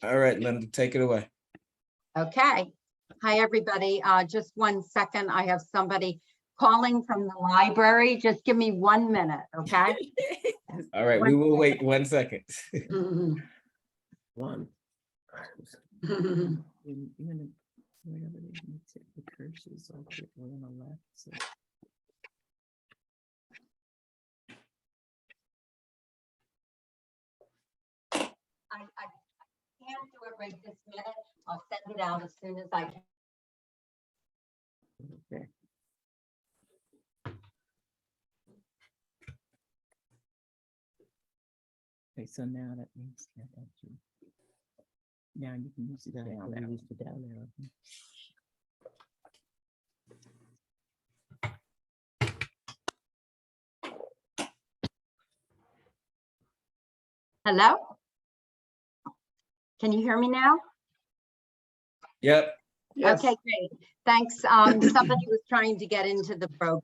All right, Linda, take it away. Okay. Hi, everybody. Just 1 second. I have somebody calling from the library. Just give me 1 minute, okay? All right, we will wait 1 second. One. Wherever they mix it, the curses on the left. So. I can't do it right this minute. I'll send it out as soon as I can. Okay. Okay, so now that means that now you can use it down there. Use it down there. Hello? Can you hear me now? Yep. Yes. Okay, great. Thanks. Somebody was trying to get into the program.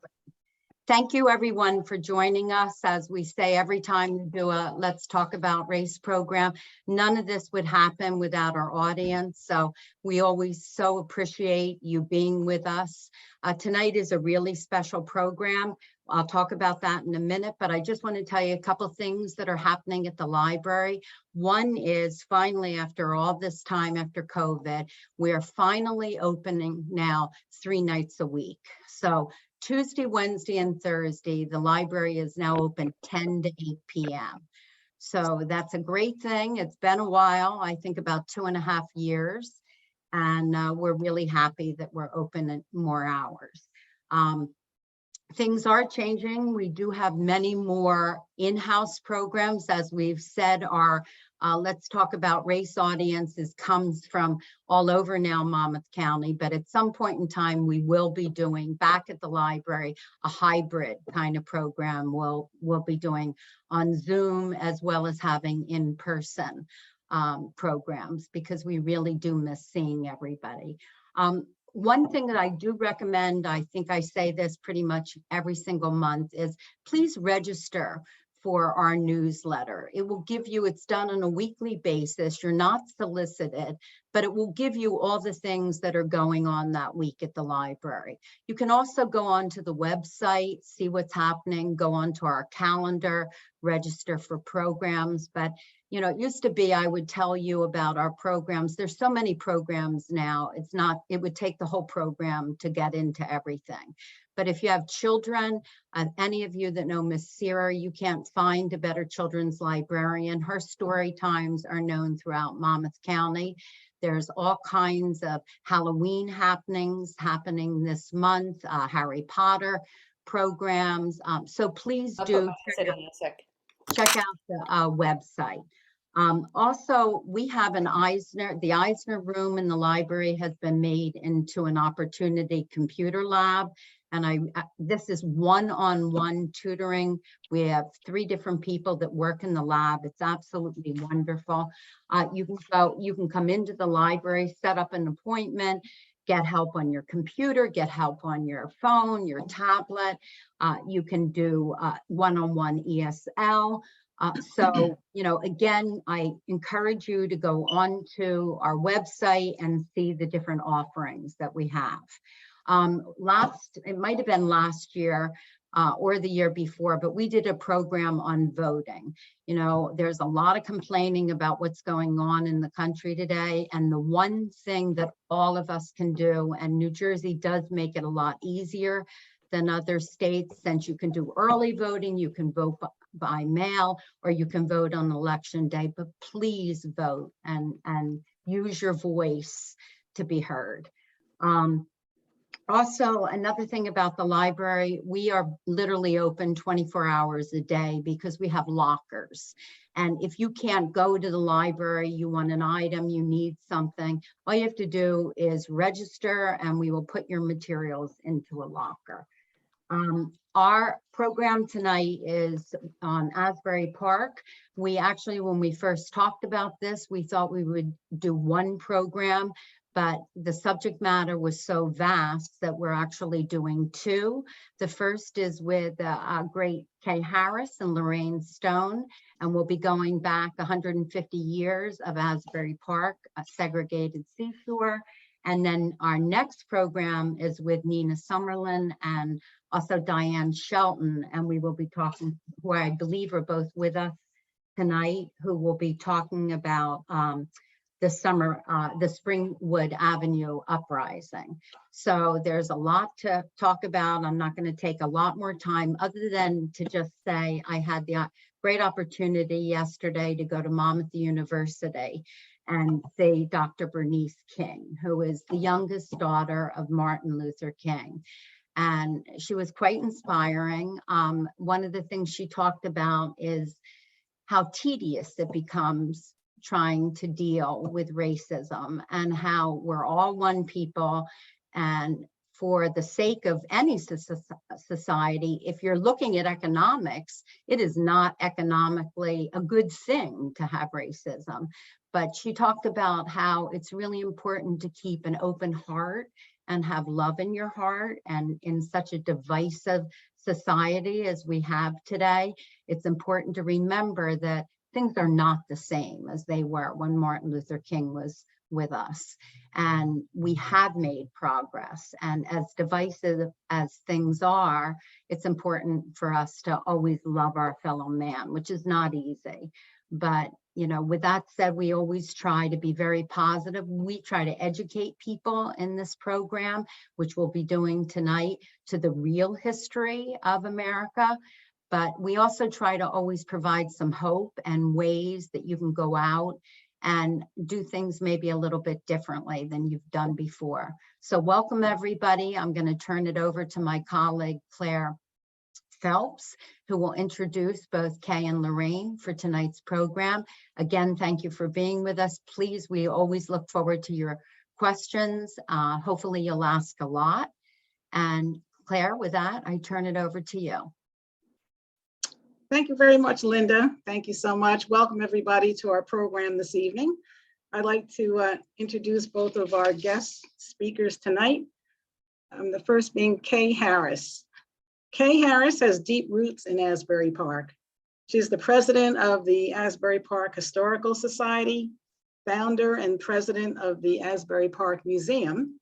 Thank you, everyone, for joining us. As we say every time we do a Let's Talk About Race program, none of this would happen without our audience. So we always so appreciate you being with us. Tonight is a really special program. I'll talk about that in a minute, but I just want to tell you a couple of things that are happening at the library. One is finally, after all this time after COVID, we are finally opening now 3 nights a week. So Tuesday, Wednesday, and Thursday, the library is now open 10 to 8 p.m. So that's a great thing. It's been a while, I think about 2.5 years, and we're really happy that we're open at more hours. Things are changing. We do have many more in-house programs. As we've said, our Let's Talk About Race audiences comes from all over now Monmouth County, but at some point in time, we will be doing back at the library a hybrid kind of program. We'll be doing on Zoom as well as having in-person programs, because we really do miss seeing everybody. One thing that I do recommend, I think I say this pretty much every single month, is please register for our newsletter. It will give you, it's done on a weekly basis. You're not solicited, but it will give you all the things that are going on that week at the library. You can also go onto the website, see what's happening, go onto our calendar, register for programs. But you know, it used to be, I would tell you about our programs. There's so many programs now. It would take the whole program to get into everything. But if you have children, any of you that know Miss Sierra, you can't find a better children's librarian. Her story times are known throughout Monmouth County. There's all kinds of Halloween happenings happening this month, Harry Potter programs. So please do check out the website. Also, we have the Eisner room in the library has been made into an opportunity computer lab. And this is one-on-one tutoring. We have 3 different people that work in the lab. It's absolutely wonderful. You can come into the library, set up an appointment, get help on your computer, get help on your phone, your tablet. You can do one-on-one ESL. So, you know, again, I encourage you to go on to our website and see the different offerings that we have. It might have been last year or the year before, but we did a program on voting. You know, there's a lot of complaining about what's going on in the country today. And the one thing that all of us can do, and New Jersey does make it a lot easier than other states, since you can do early voting, you can vote by mail, or you can vote on election day, but please vote and use your voice to be heard. Also, another thing about the library, we are literally open 24 hours a day because we have lockers. And if you can't go to the library, you want an item, you need something, all you have to do is register and we will put your materials into a locker. Our program tonight is on Asbury Park. We actually, when we first talked about this, we thought we would do one program, but the subject matter was so vast that we're actually doing two. The first is with great Kay Harris and Lorraine Stone, and we'll be going back 150 years of Asbury Park, a segregated seashore. And then our next program is with Nina Summerlin and also Diane Shelton, and we will be talking, who I believe are both with us tonight, who will be talking about the Springwood Avenue uprising. So there's a lot to talk about. I'm not going to take a lot more time other than to just say I had the great opportunity yesterday to go to Monmouth University and see Dr. Bernice King, who is the youngest daughter of Martin Luther King. And she was quite inspiring. One of the things she talked about is how tedious it becomes trying to deal with racism, and how we're all one people. And for the sake of any society, if you're looking at economics, it is not economically a good thing to have racism. But she talked about how it's really important to keep an open heart and have love in your heart. And in such a divisive society as we have today, it's important to remember that things are not the same as they were when Martin Luther King was with us. And we have made progress. And as divisive as things are, it's important for us to always love our fellow man, which is not easy. But, you know, with that said, we always try to be very positive. We try to educate people in this program, which we'll be doing tonight, to the real history of America. But we also try to always provide some hope and ways that you can go out and do things maybe a little bit differently than you've done before. So welcome, everybody. I'm going to turn it over to my colleague, Claire Phelps, who will introduce both Kay and Lorraine for tonight's program. Again, thank you for being with us. Please, we always look forward to your questions. Hopefully you'll ask a lot. And Claire, with that, I turn it over to you. Thank you very much, Linda. Thank you so much. Welcome everybody to our program this evening. I'd like to introduce both of our guest speakers tonight. The first being Kay Harris. Kay Harris has deep roots in Asbury Park. She's the president of the Asbury Park Historical Society, founder and president of the Asbury Park Museum.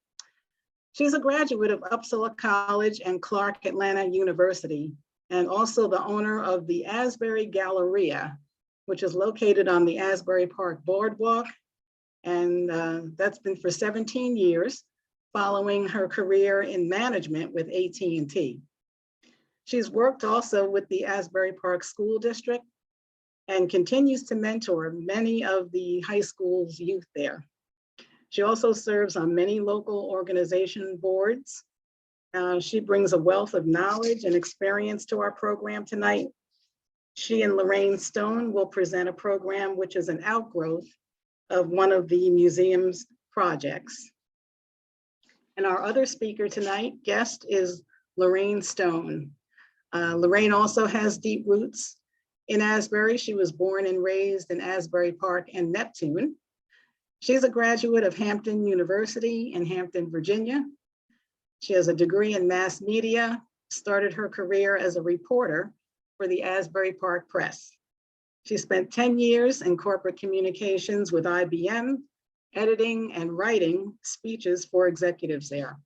She's a graduate of Uppsala College and Clark Atlanta University, and also the owner of the Asbury Galleria, which is located on the Asbury Park Boardwalk. And that's been for 17 years, following her career in management with AT&T. She's worked also with the Asbury Park School District and continues to mentor many of the high school's youth there. She also serves on many local organization boards. She brings a wealth of knowledge and experience to our program tonight. She and Lorraine Stone will present a program which is an outgrowth of one of the museum's projects. And our other speaker tonight, guest, is Lorraine Stone. Lorraine also has deep roots in Asbury. She was born and raised in Asbury Park and Neptune. She's a graduate of Hampton University in Hampton, Virginia. She has a degree in mass media, started her career as a reporter for the Asbury Park Press. She spent 10 years in corporate communications with IBM, editing and writing speeches for executives there.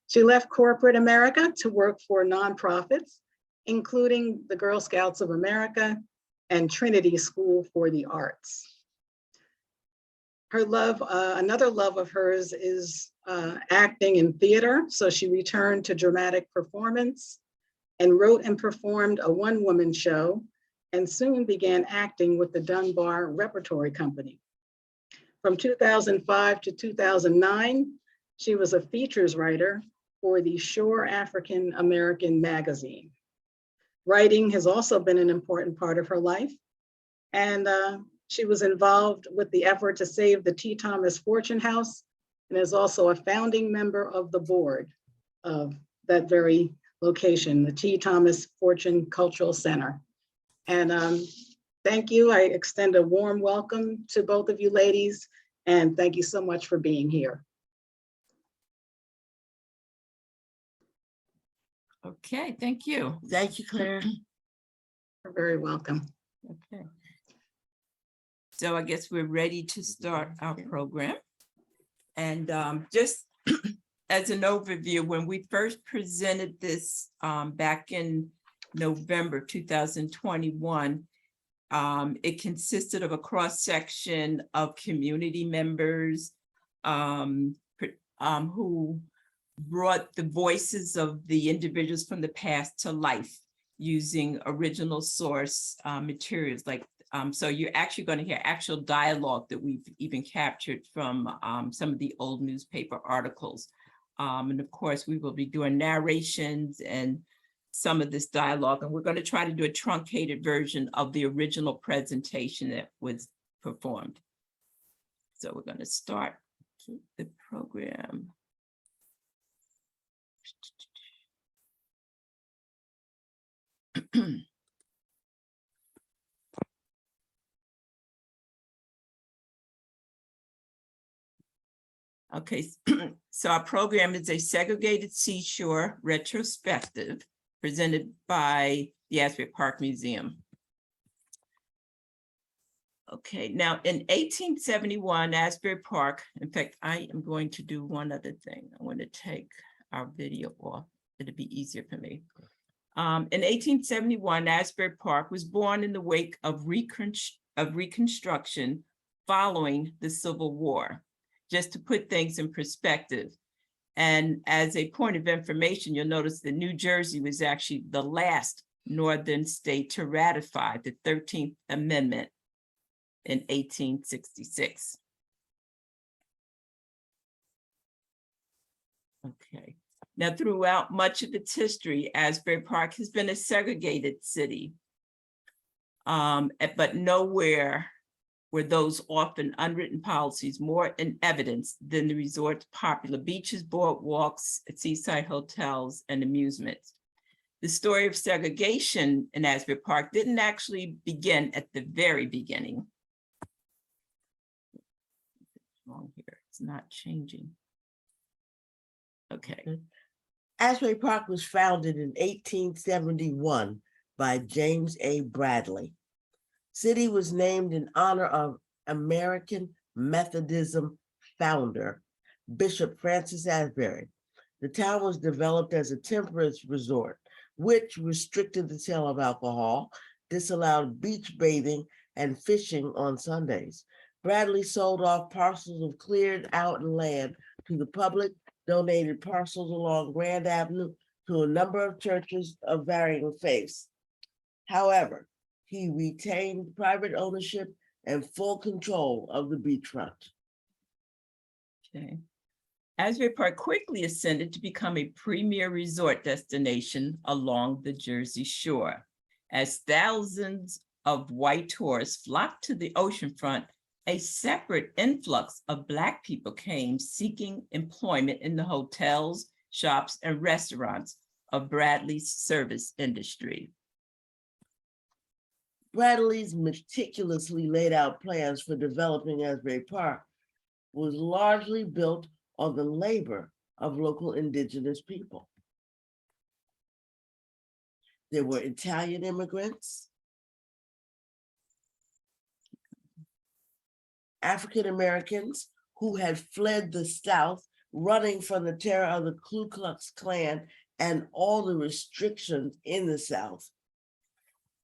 She left corporate America to work for nonprofits, including the Girl Scouts of America and Trinity School for the Arts. Her love, another love of hers is acting in theater. So she returned to dramatic performance and wrote and performed a one-woman show, and soon began acting with the Dunbar Repertory Company. From 2005 to 2009, she was a features writer for the Shore African American magazine. Writing has also been an important part of her life, and she was involved with the effort to save the T. Thomas Fortune House, and is also a founding member of the board of that very location, the T. Thomas Fortune Cultural Center. And thank you. I extend a warm welcome to both of you ladies, And thank you so much for being here. Okay, thank you. Thank you, Claire. You're very welcome. Okay. So I guess we're ready to start our program. And just as an overview, when we first presented this back in November 2021, it consisted of a cross-section of community members who brought the voices of the individuals from the past to life using original source materials. Like, so you're actually going to hear actual dialogue that we've even captured from some of the old newspaper articles. And of course, we will be doing narrations and some of this dialogue, and we're going to try to do a truncated version of the original presentation that was performed. So we're going to start the program. Okay, so our program is a Segregated Seashore retrospective presented by the Asbury Park Museum. Okay, now in 1871, Asbury Park, in fact, I am going to do one other thing. I want to take our video off. It'll be easier for me. In 1871, Asbury Park was born in the wake of Reconstruction following the Civil War. Just to put things in perspective. And as a point of information, you'll notice that New Jersey was actually the last northern state to ratify the 13th Amendment in 1866. Okay. Now, throughout much of its history, Asbury Park has been a segregated city, but nowhere were those often unwritten policies more in evidence than the resort's popular beaches, boardwalks, seaside hotels, and amusements. The story of segregation in Asbury Park didn't actually begin at the very beginning. Wrong here, it's not changing. Okay. Asbury Park was founded in 1871 by James A. Bradley. City was named in honor of American Methodism founder, Bishop Francis Asbury. The town was developed as a temperance resort, which restricted the sale of alcohol, disallowed beach bathing and fishing on Sundays. Bradley sold off parcels of cleared out land to the public, donated parcels along Grand Avenue to a number of churches of varying faiths. However, he retained private ownership and full control of the beachfront. Okay. Asbury Park quickly ascended to become a premier resort destination along the Jersey Shore. As thousands of white tourists flocked to the oceanfront, a separate influx of Black people came seeking employment in the hotels, shops, and restaurants of Bradley's service industry. Bradley's meticulously laid out plans for developing Asbury Park was largely built on the labor of local indigenous people. There were Italian immigrants, African Americans who had fled the South, running from the terror of the Ku Klux Klan and all the restrictions in the South,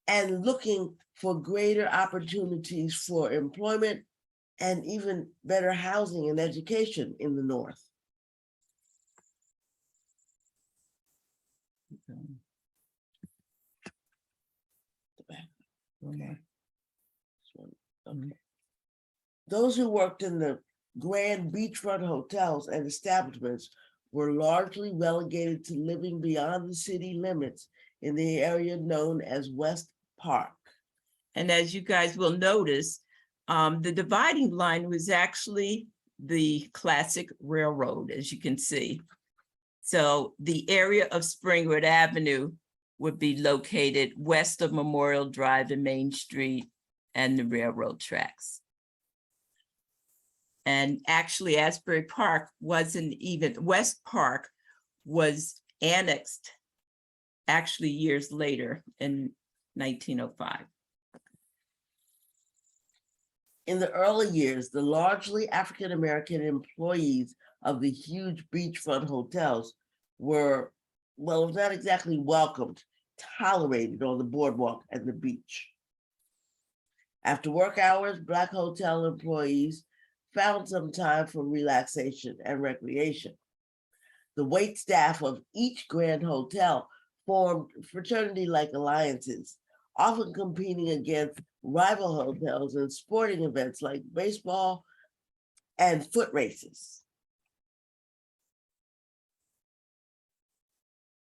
and looking for greater opportunities for employment and even better housing and education in the North. Those who worked in the grand beachfront hotels and establishments were largely relegated to living beyond the city limits in the area known as West Park. And as you guys will notice, the dividing line was actually the classic railroad, as you can see. So the area of Springwood Avenue would be located west of Memorial Drive and Main Street and the railroad tracks. And actually, Asbury Park wasn't even, West Park was annexed actually years later in 1905. In the early years, the largely African-American employees of the huge beachfront hotels were, well, not exactly welcomed, tolerated on the boardwalk and the beach. After work hours, Black hotel employees found some time for relaxation and recreation. The wait staff of each Grand Hotel formed fraternity-like alliances, often competing against rival hotels in sporting events like baseball and foot races.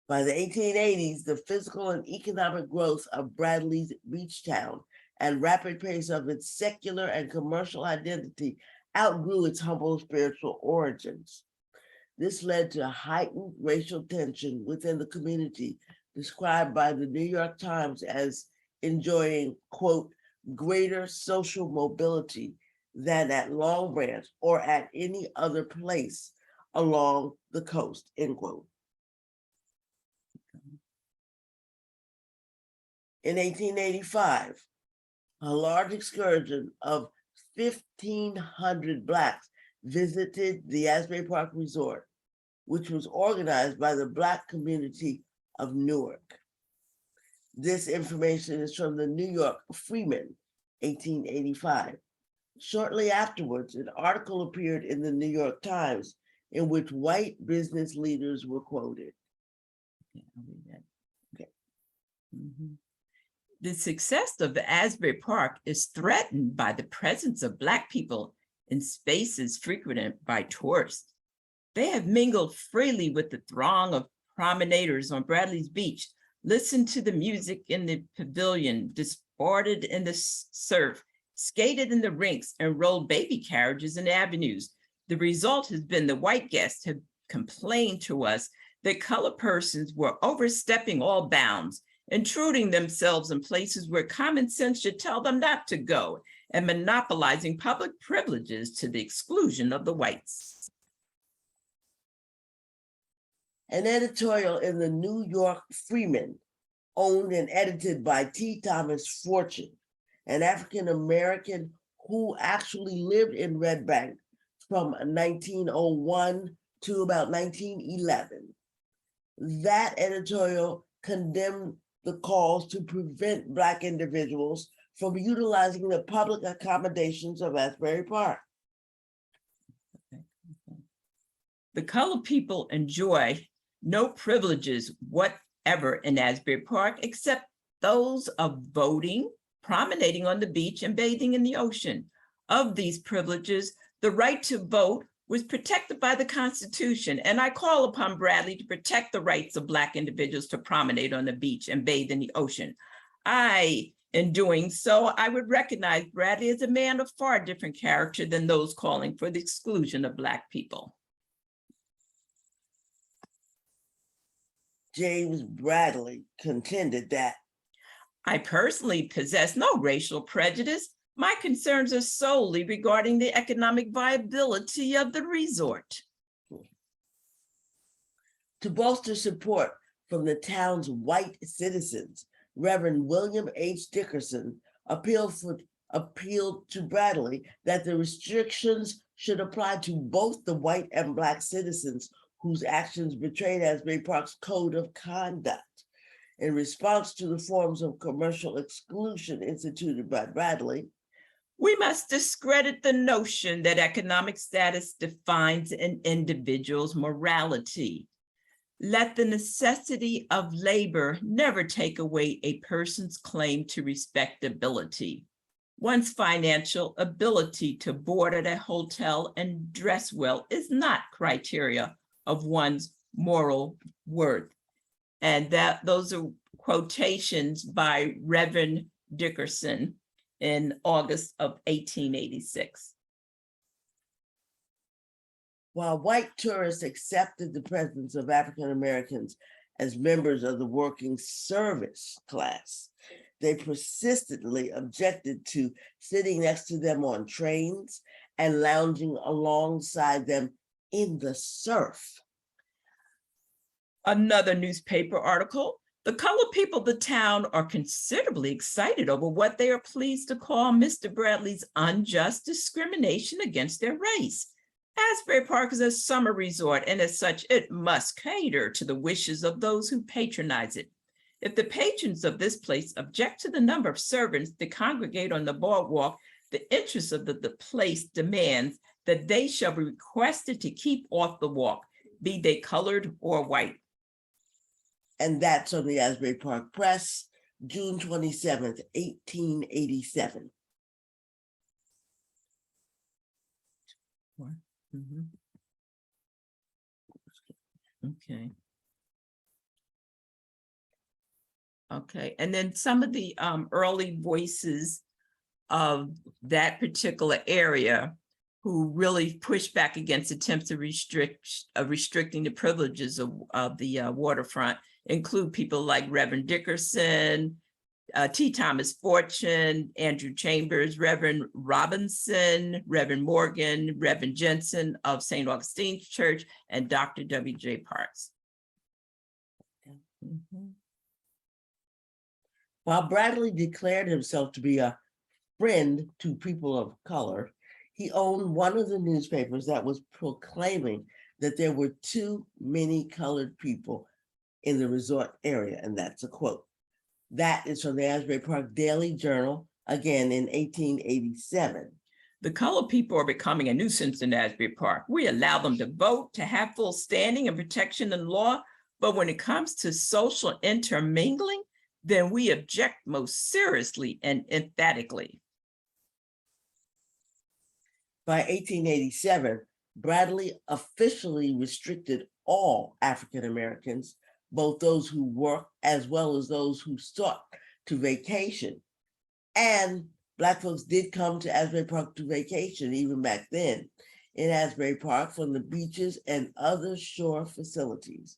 By the 1880s, the physical and economic growth of Bradley's beach town and rapid pace of its secular and commercial identity outgrew its humble spiritual origins. This led to heightened racial tension within the community, described by the New York Times as enjoying, quote, greater social mobility than at Long Branch or at any other place along the coast, end quote. In 1885, a large excursion of 1,500 Blacks visited the Asbury Park Resort, which was organized by the Black community of Newark. This information is from the New York Freeman, 1885. Shortly afterwards, an article appeared in the New York Times in which white business leaders were quoted. Okay. The success of the Asbury Park is threatened by the presence of Black people in spaces frequented by tourists. They have mingled freely with the throng of promenaders on Bradley's beach, listened to the music in the pavilion, disported in the surf, skated in the rinks, and rolled baby carriages in avenues. The result has been the white guests have complained to us that colored persons were overstepping all bounds, intruding themselves in places where common sense should tell them not to go, and monopolizing public privileges to the exclusion of the whites. An editorial in the New York Freeman, owned and edited by T. Thomas Fortune, an African-American who actually lived in Red Bank from 1901 to about 1911. That editorial condemned the calls to prevent Black individuals from utilizing the public accommodations of Asbury Park. The colored people enjoy no privileges whatever in Asbury Park except those of voting, promenading on the beach, and bathing in the ocean. Of these privileges, the right to vote was protected by the Constitution, and I call upon Bradley to protect the rights of Black individuals to promenade on the beach and bathe in the ocean. In doing so, I would recognize Bradley as a man of far different character than those calling for the exclusion of Black people. James Bradley contended that I personally possess no racial prejudice. My concerns are solely regarding the economic viability of the resort. to bolster support from the town's white citizens, Reverend William H. Dickerson appealed to Bradley that the restrictions should apply to both the white and Black citizens whose actions betrayed Asbury Park's code of conduct. In response to the forms of commercial exclusion instituted by Bradley, we must discredit the notion that economic status defines an individual's morality. Let the necessity of labor never take away a person's claim to respectability. One's financial ability to board at a hotel and dress well is not criteria of one's moral worth. And those are quotations by Reverend Dickerson in August of 1886. while white tourists accepted the presence of African Americans as members of the working service class, they persistently objected to sitting next to them on trains and lounging alongside them in the surf. Another newspaper article, the colored people of the town are considerably excited over what they are pleased to call Mr. Bradley's unjust discrimination against their race. Asbury Park is a summer resort, and as such, it must cater to the wishes of those who patronize it. If the patrons of this place object to the number of servants that congregate on the boardwalk, the interest of the place demands that they shall be requested to keep off the walk, be they colored or white. And that's on the Asbury Park Press, June 27th, 1887. Okay. Okay, and then some of the early voices of that particular area who really pushed back against attempts to restricting the privileges of the waterfront include people like Reverend Dickerson, T. Thomas Fortune, Andrew Chambers, Reverend Robinson, Reverend Morgan, Reverend Jensen of St. Augustine's Church, and Dr. W.J. Parks. While Bradley declared himself to be a friend to people of color, he owned one of the newspapers that was proclaiming that there were too many colored people in the resort area, and that's a quote. That is from the Asbury Park Daily Journal, again in 1887. The colored people are becoming a nuisance in Asbury Park. We allow them to vote, to have full standing and protection in law, but when it comes to social intermingling, then we object most seriously and emphatically. By 1887, Bradley officially restricted all African Americans, both those who work as well as those who sought to vacation. And Black folks did come to Asbury Park to vacation even back then in Asbury Park from the beaches and other shore facilities.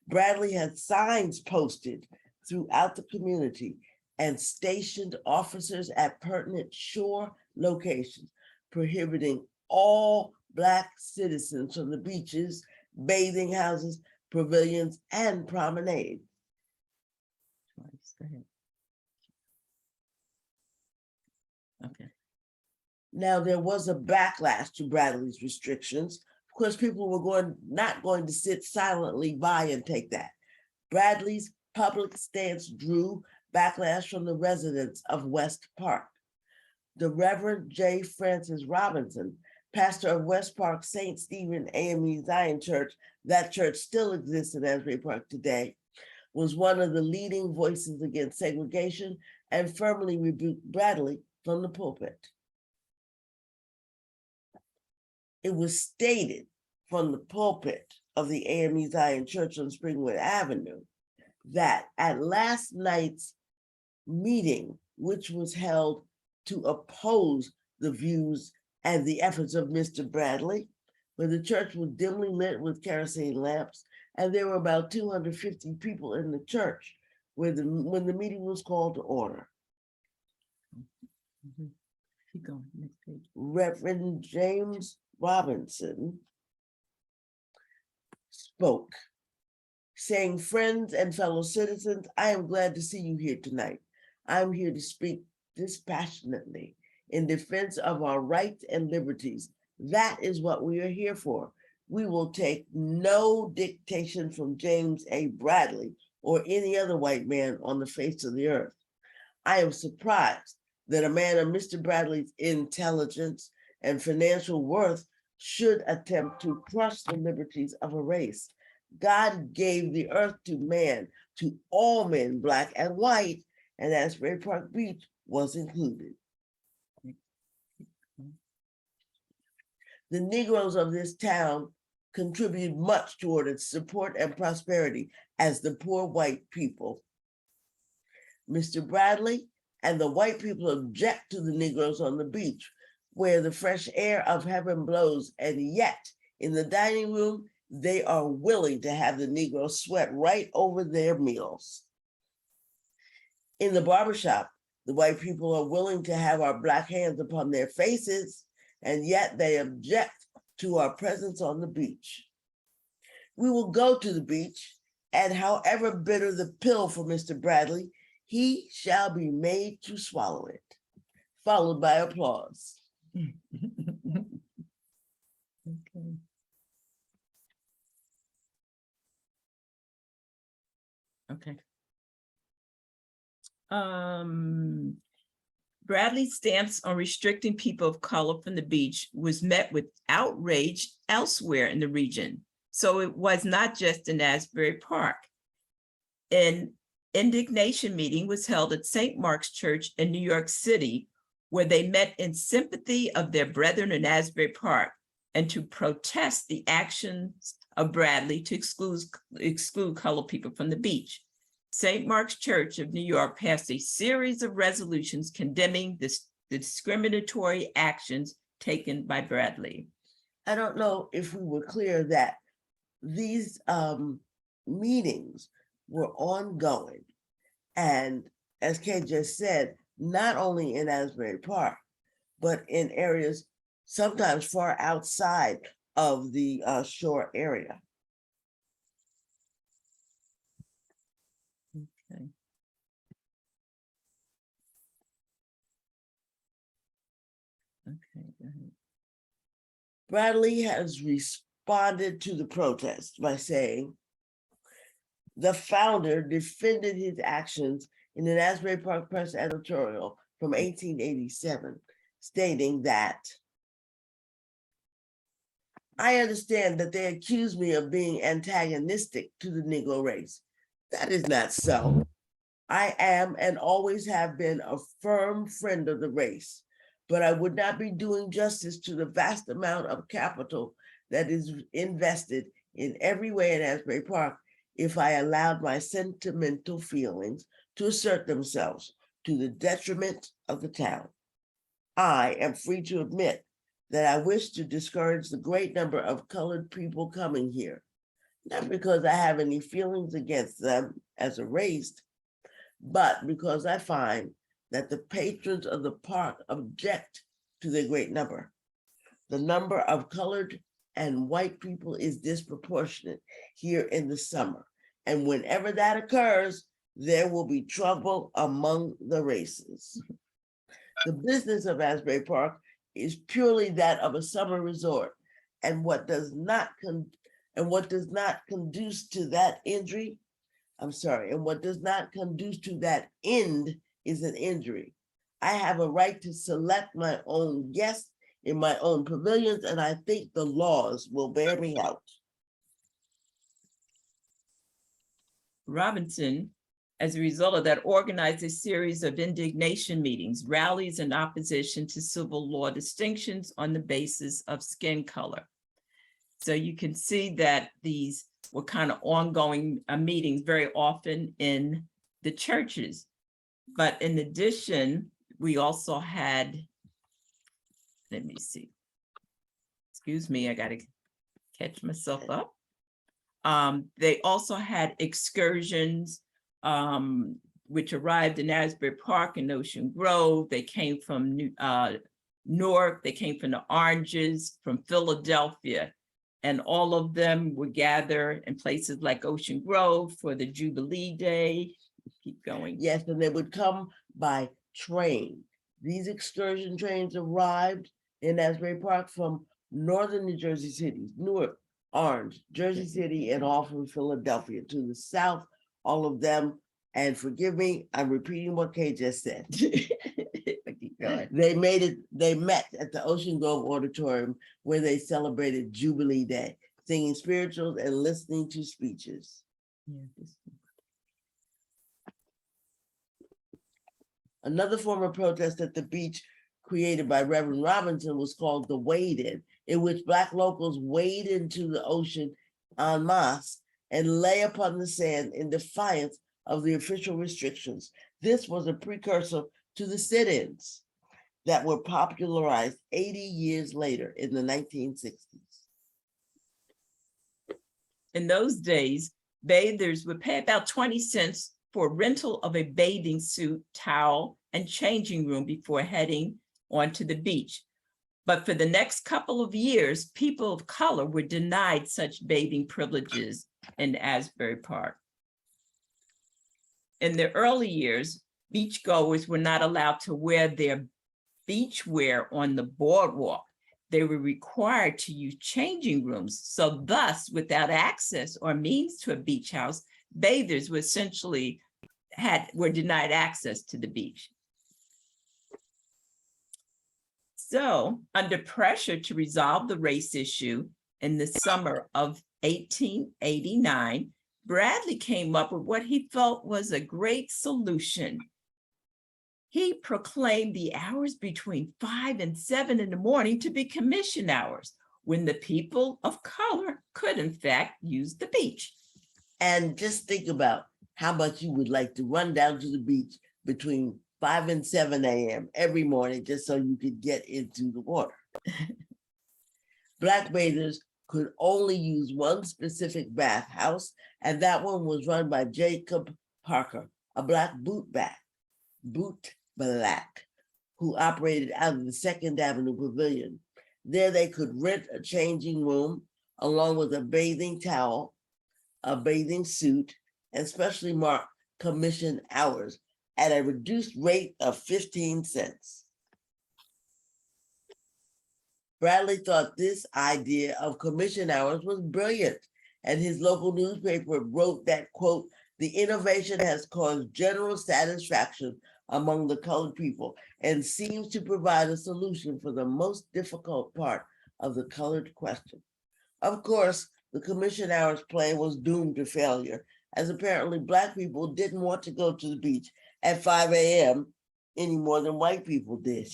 Bradley had signs posted throughout the community and stationed officers at pertinent shore locations, prohibiting all Black citizens from the beaches, bathing houses, pavilions, and promenades. Okay. Now, there was a backlash to Bradley's restrictions. Of course, people were not going to sit silently by and take that. Bradley's public stance drew backlash from the residents of West Park. The Reverend J. Francis Robinson, pastor of West Park St. Stephen AME Zion Church, that church still exists in Asbury Park today, was one of the leading voices against segregation and firmly rebuked Bradley from the pulpit. It was stated from the pulpit of the AME Zion Church on Springwood Avenue that at last night's meeting, which was held to oppose the views and the efforts of Mr. Bradley, where the church was dimly lit with kerosene lamps, and there were about 250 people in the church when the meeting was called to order. Keep going, next page. Reverend James Robinson spoke, saying, "Friends and fellow citizens, I am glad to see you here tonight. I'm here to speak dispassionately in defense of our rights and liberties. That is what we are here for. We will take no dictation from James A. Bradley or any other white man on the face of the earth. I am surprised that a man of Mr. Bradley's intelligence and financial worth should attempt to crush the liberties of a race. God gave the earth to man, to all men, Black and white, and Asbury Park Beach was included. The Negroes of this town contribute much toward its support and prosperity as the poor white people. Mr. Bradley and the white people object to the Negroes on the beach, where the fresh air of heaven blows, and yet in the dining room, they are willing to have the Negroes sweat right over their meals. In the barbershop, the white people are willing to have our Black hands upon their faces, and yet they object to our presence on the beach. We will go to the beach, and however bitter the pill for Mr. Bradley, he shall be made to swallow it, followed by applause. Okay. Okay. Bradley's stance on restricting people of color from the beach was met with outrage elsewhere in the region. So it was not just in Asbury Park. An indignation meeting was held at St. Mark's Church in New York City, where they met in sympathy of their brethren in Asbury Park and to protest the actions of Bradley to exclude colored people from the beach. St. Mark's Church of New York passed a series of resolutions condemning the discriminatory actions taken by Bradley. I don't know if we were clear that these meetings were ongoing. And as Kay just said, not only in Asbury Park, but in areas sometimes far outside of the shore area. Okay. Okay, go ahead. Bradley has responded to the protest by saying, the founder defended his actions in an Asbury Park Press editorial from 1887, stating that, I understand that they accuse me of being antagonistic to the Negro race. That is not so. I am and always have been a firm friend of the race, but I would not be doing justice to the vast amount of capital that is invested in every way in Asbury Park if I allowed my sentimental feelings to assert themselves to the detriment of the town. I am free to admit that I wish to discourage the great number of colored people coming here, not because I have any feelings against them as a race, but because I find that the patrons of the park object to their great number. The number of colored and white people is disproportionate here in the summer. And whenever that occurs, there will be trouble among the races. The business of Asbury Park is purely that of a summer resort. And what does not conduce to that injury, and what does not conduce to that end is an injury. I have a right to select my own guests in my own pavilions, and I think the laws will bear me out. Robinson, as a result of that, organized a series of indignation meetings, rallies in opposition to civil law distinctions on the basis of skin color. So you can see that these were kind of ongoing meetings very often in the churches. But in addition, we also had, let me see, excuse me, I got to catch myself up. They also had excursions, which arrived in Asbury Park and Ocean Grove. They came from Newark, they came from the Oranges, from Philadelphia, and all of them would gather in places like Ocean Grove for the Jubilee Day. Keep going. Yes, and they would come by train. These excursion trains arrived in Asbury Park from northern New Jersey cities, Newark, Orange, Jersey City, and all from Philadelphia to the south, all of them. And forgive me, I'm repeating what Kay just said. Keep going. They met at the Ocean Grove Auditorium where they celebrated Jubilee Day, singing spirituals and listening to speeches. Yeah, Another form of protest at the beach created by Reverend Robinson was called the Wade in which Black locals wade into the ocean en masse and lay upon the sand in defiance of the official restrictions. This was a precursor to the sit-ins that were popularized 80 years later in the 1960s. In those days, bathers would pay about 20 cents for rental of a bathing suit, towel, and changing room before heading onto the beach. But for the next couple of years, people of color were denied such bathing privileges in Asbury Park. In the early years, beachgoers were not allowed to wear their beach wear on the boardwalk. They were required to use changing rooms. So thus, without access or means to a beach house, bathers were essentially were denied access to the beach. So under pressure to resolve the race issue in the summer of 1889, Bradley came up with what he felt was a great solution. He proclaimed the hours between 5 and 7 in the morning to be commission hours, when the people of color could in fact use the beach. And just think about how much you would like to run down to the beach between 5 and 7 a.m. every morning just so you could get into the water. Black bathers could only use one specific bathhouse, and that one was run by Jacob Parker, a black bootblack, who operated out of the 2nd Avenue Pavilion. There they could rent a changing room along with a bathing towel, a bathing suit, and specially marked commission hours at a reduced rate of 15 cents. Bradley thought this idea of commission hours was brilliant, and his local newspaper wrote that, quote, "The innovation has caused general satisfaction among the colored people and seems to provide a solution for the most difficult part of the colored question." Of course, the commission hours plan was doomed to failure, as apparently Black people didn't want to go to the beach at 5 a.m. any more than white people did.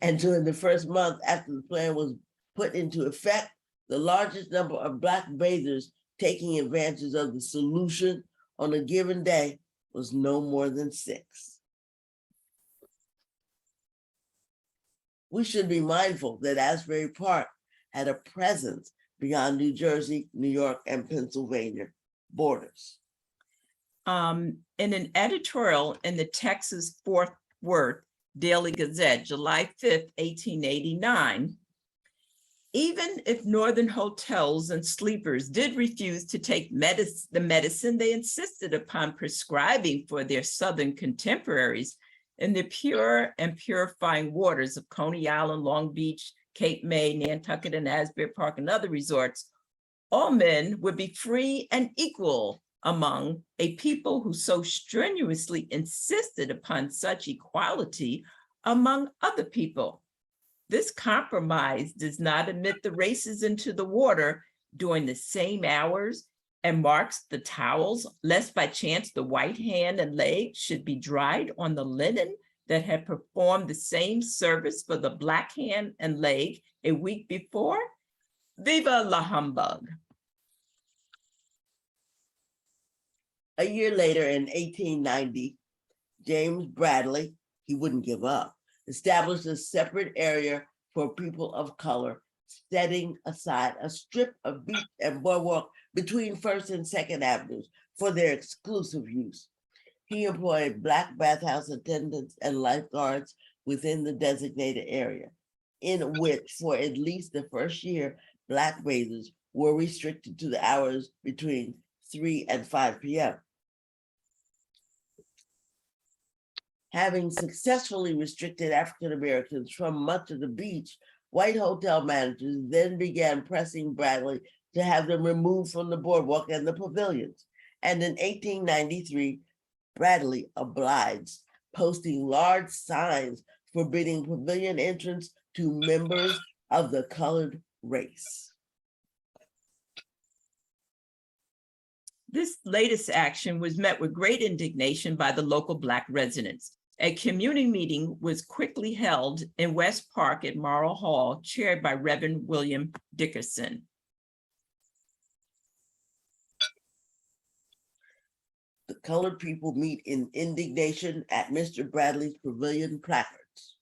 And during the first month after the plan was put into effect, the largest number of Black bathers taking advantage of the solution on a given day was no more than 6. We should be mindful that Asbury Park had a presence beyond New Jersey, New York, and Pennsylvania borders. In an editorial in the Texas Fort Worth Daily Gazette, July 5th, 1889, even if northern hotels and sleepers did refuse to take the medicine they insisted upon prescribing for their southern contemporaries in the pure and purifying waters of Coney Island, Long Beach, Cape May, Nantucket, and Asbury Park, and other resorts, all men would be free and equal among a people who so strenuously insisted upon such equality among other people. This compromise does not admit the races into the water during the same hours and marks the towels, lest by chance the white hand and leg should be dried on the linen that had performed the same service for the Black hand and leg a week before. Viva la humbug. A year later, in 1890, James Bradley, he wouldn't give up, established a separate area for people of color, setting aside a strip of beach and boardwalk between 1st and 2nd Avenues for their exclusive use. He employed Black bathhouse attendants and lifeguards within the designated area, in which for at least the first year, Black bathers were restricted to the hours between 3 and 5 p.m. Having successfully restricted African Americans from much of the beach, white hotel managers then began pressing Bradley to have them removed from the boardwalk and the pavilions. And in 1893, Bradley obliged, posting large signs forbidding pavilion entrance to members of the colored race. This latest action was met with great indignation by the local Black residents. A community meeting was quickly held in West Park at Morrow Hall, chaired by Reverend William Dickerson. The colored people meet in indignation at Mr. Bradley's pavilion placards.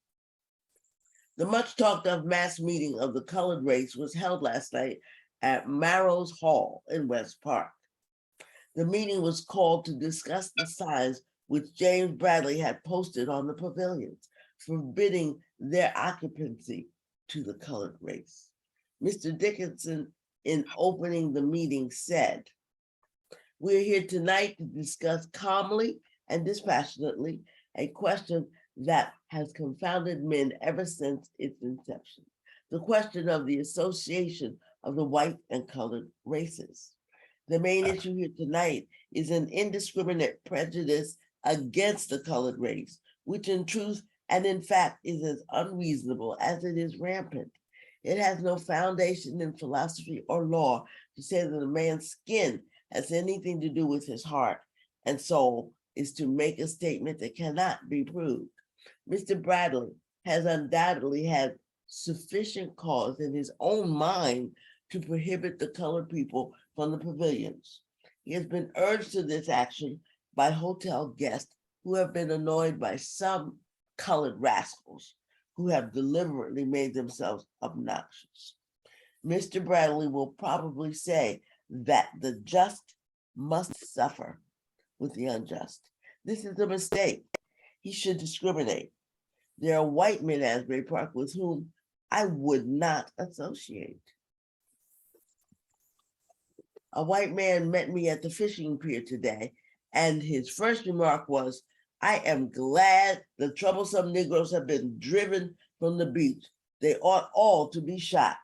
The much talked of mass meeting of the colored race was held last night at Marrow's Hall in West Park. The meeting was called to discuss the signs which James Bradley had posted on the pavilions, forbidding their occupancy to the colored race. Mr. Dickinson, in opening the meeting, said, "We're here tonight to discuss calmly and dispassionately a question that has confounded men ever since its inception, the question of the association of the white and colored races. The main issue here tonight is an indiscriminate prejudice against the colored race, which in truth and in fact is as unreasonable as it is rampant. It has no foundation in philosophy or law to say that a man's skin has anything to do with his heart and soul is to make a statement that cannot be proved. Mr. Bradley has undoubtedly had sufficient cause in his own mind to prohibit the colored people from the pavilions. He has been urged to this action by hotel guests who have been annoyed by some colored rascals who have deliberately made themselves obnoxious. Mr. Bradley will probably say that the just must suffer with the unjust. This is a mistake. He should discriminate. There are white men at Asbury Park with whom I would not associate. A white man met me at the fishing pier today, and his first remark was, "I am glad the troublesome Negroes have been driven from the beach. They ought all to be shot."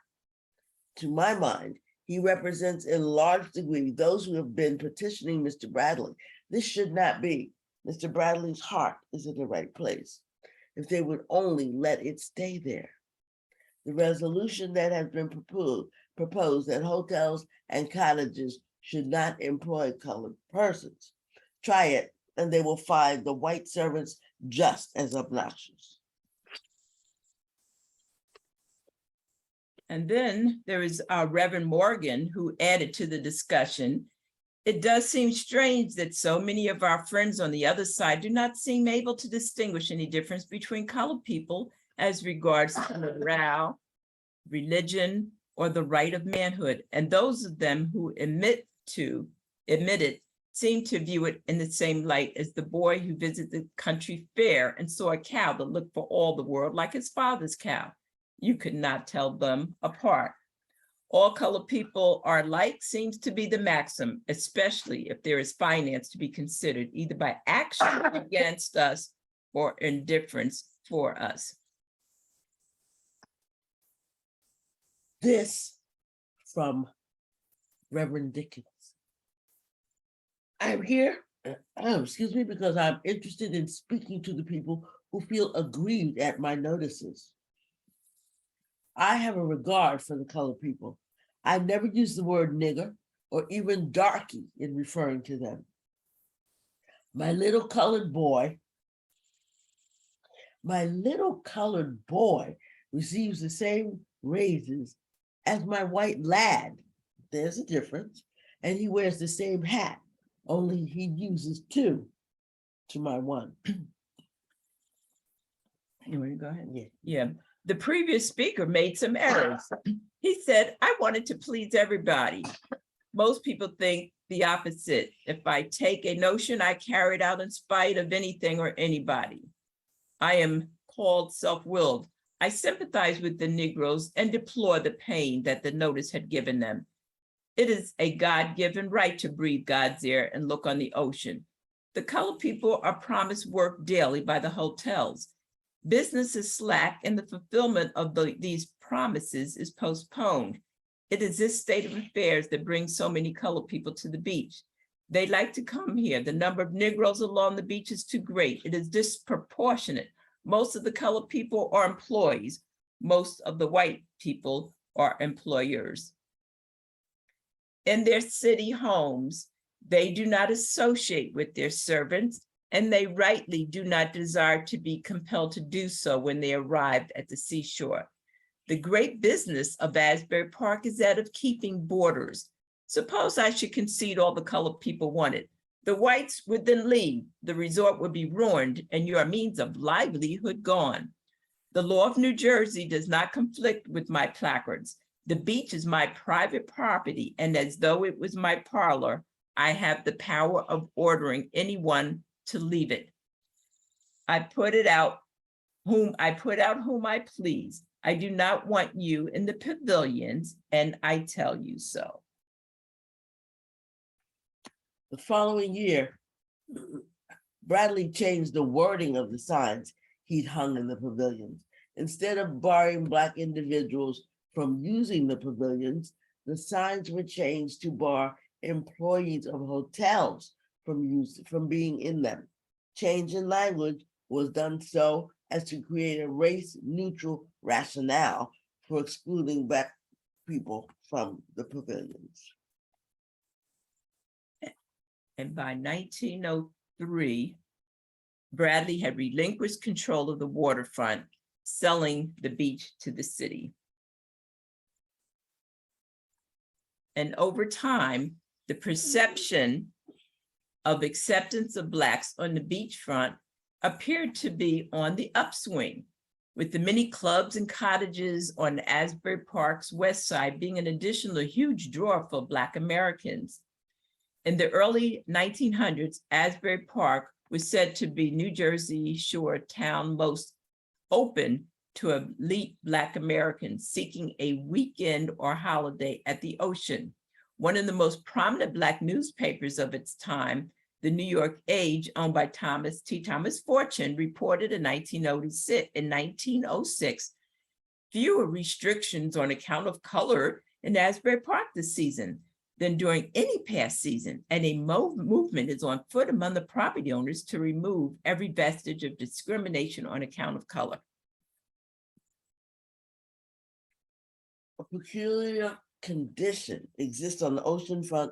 To my mind, he represents in large degree those who have been petitioning Mr. Bradley. This should not be. Mr. Bradley's heart is in the right place. If they would only let it stay there. The resolution that has been proposed that hotels and cottages should not employ colored persons. Try it, and they will find the white servants just as obnoxious. And then there is Reverend Morgan, who added to the discussion, "It does seem strange that so many of our friends on the other side do not seem able to distinguish any difference between colored people as regards to morale, religion, or the right of manhood. And those of them who admit it seem to view it in the same light as the boy who visited the country fair and saw a cow that looked for all the world like his father's cow. You could not tell them apart. All colored people are alike seems to be the maxim, especially if there is finance to be considered, either by action against us or indifference for us." This from Reverend Dickens. I'm here, excuse me, because I'm interested in speaking to the people who feel aggrieved at my notices. I have a regard for the colored people. I never use the word nigger or even darky in referring to them. My little colored boy receives the same raises as my white lad. There's a difference. And he wears the same hat, only he uses two to my one. You want to go ahead? Yeah. Yeah. The previous speaker made some errors. He said, "I wanted to please everybody." Most people think the opposite. If I take a notion, I carry it out in spite of anything or anybody. I am called self-willed. I sympathize with the Negroes and deplore the pain that the notice had given them. It is a God-given right to breathe God's air and look on the ocean. The colored people are promised work daily by the hotels. Business is slack and the fulfillment of these promises is postponed. It is this state of affairs that brings so many colored people to the beach. They like to come here. The number of Negroes along the beach is too great. It is disproportionate. Most of the colored people are employees. Most of the white people are employers. In their city homes, they do not associate with their servants, and they rightly do not desire to be compelled to do so when they arrived at the seashore. The great business of Asbury Park is that of keeping boarders. Suppose I should concede all the colored people wanted. The whites would then leave, the resort would be ruined, and your means of livelihood gone. The law of New Jersey does not conflict with my placards. The beach is my private property, and as though it was my parlor, I have the power of ordering anyone to leave it. I put out whom I please. I do not want you in the pavilions, and I tell you so. The following year, Bradley changed the wording of the signs he'd hung in the pavilions. Instead of barring Black individuals from using the pavilions, the signs were changed to bar employees of hotels from being in them. Change in language was done so as to create a race-neutral rationale for excluding Black people from the pavilions. And by 1903, Bradley had relinquished control of the waterfront, selling the beach to the city. And over time, the perception of acceptance of Blacks on the beachfront appeared to be on the upswing, with the many clubs and cottages on Asbury Park's west side being an additional huge draw for Black Americans. In the early 1900s, Asbury Park was said to be New Jersey Shore town most open to elite Black Americans seeking a weekend or holiday at the ocean. One of the most prominent Black newspapers of its time, the New York Age, owned by Thomas Fortune, reported in 1906 fewer restrictions on account of color in Asbury Park this season than during any past season, and a movement is on foot among the property owners to remove every vestige of discrimination on account of color. A peculiar condition exists on the ocean front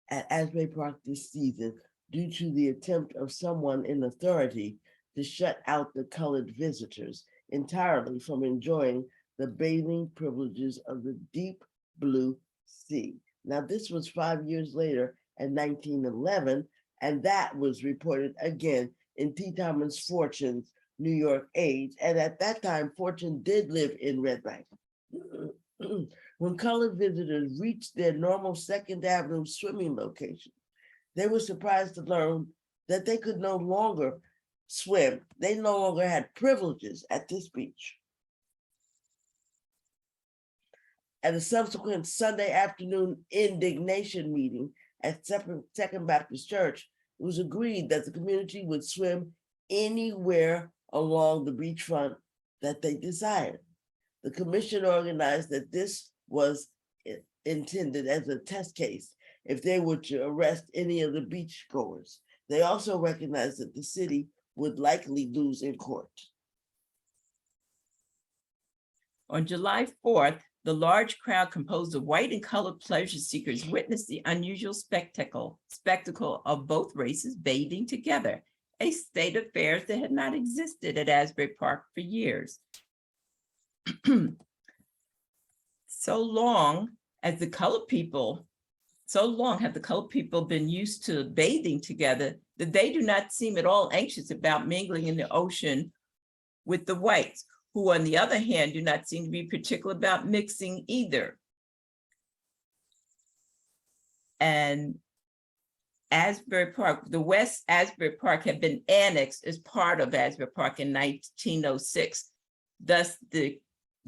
at Asbury Park this season due to the attempt of someone in authority to shut out the colored visitors entirely from enjoying the bathing privileges of the deep blue sea. Now, this was 5 years later in 1911, and that was reported again in T. Thomas Fortune's New York Age. And at that time, Fortune did live in Red Bank. When colored visitors reached their normal 2nd Avenue swimming location, they were surprised to learn that they could no longer swim. They no longer had privileges at this beach. At a subsequent Sunday afternoon indignation meeting at Second Baptist Church, it was agreed that the community would swim anywhere along the beachfront that they desired. The commission organized that this was intended as a test case if they were to arrest any of the beachgoers. They also recognized that the city would likely lose in court. On July 4th, the large crowd composed of white and colored pleasure seekers witnessed the unusual spectacle of both races bathing together, a state of affairs that had not existed at Asbury Park for years. So long have the colored people been used to bathing together that they do not seem at all anxious about mingling in the ocean with the whites, who on the other hand do not seem to be particular about mixing either. And Asbury Park, the West Asbury Park had been annexed as part of Asbury Park in 1906. Thus, the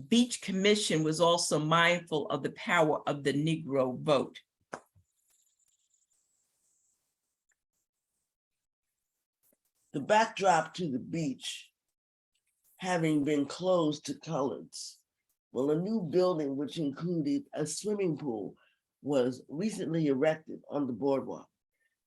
Beach Commission was also mindful of the power of the Negro vote. The backdrop to the beach having been closed to coloreds, well, a new building which included a swimming pool was recently erected on the boardwalk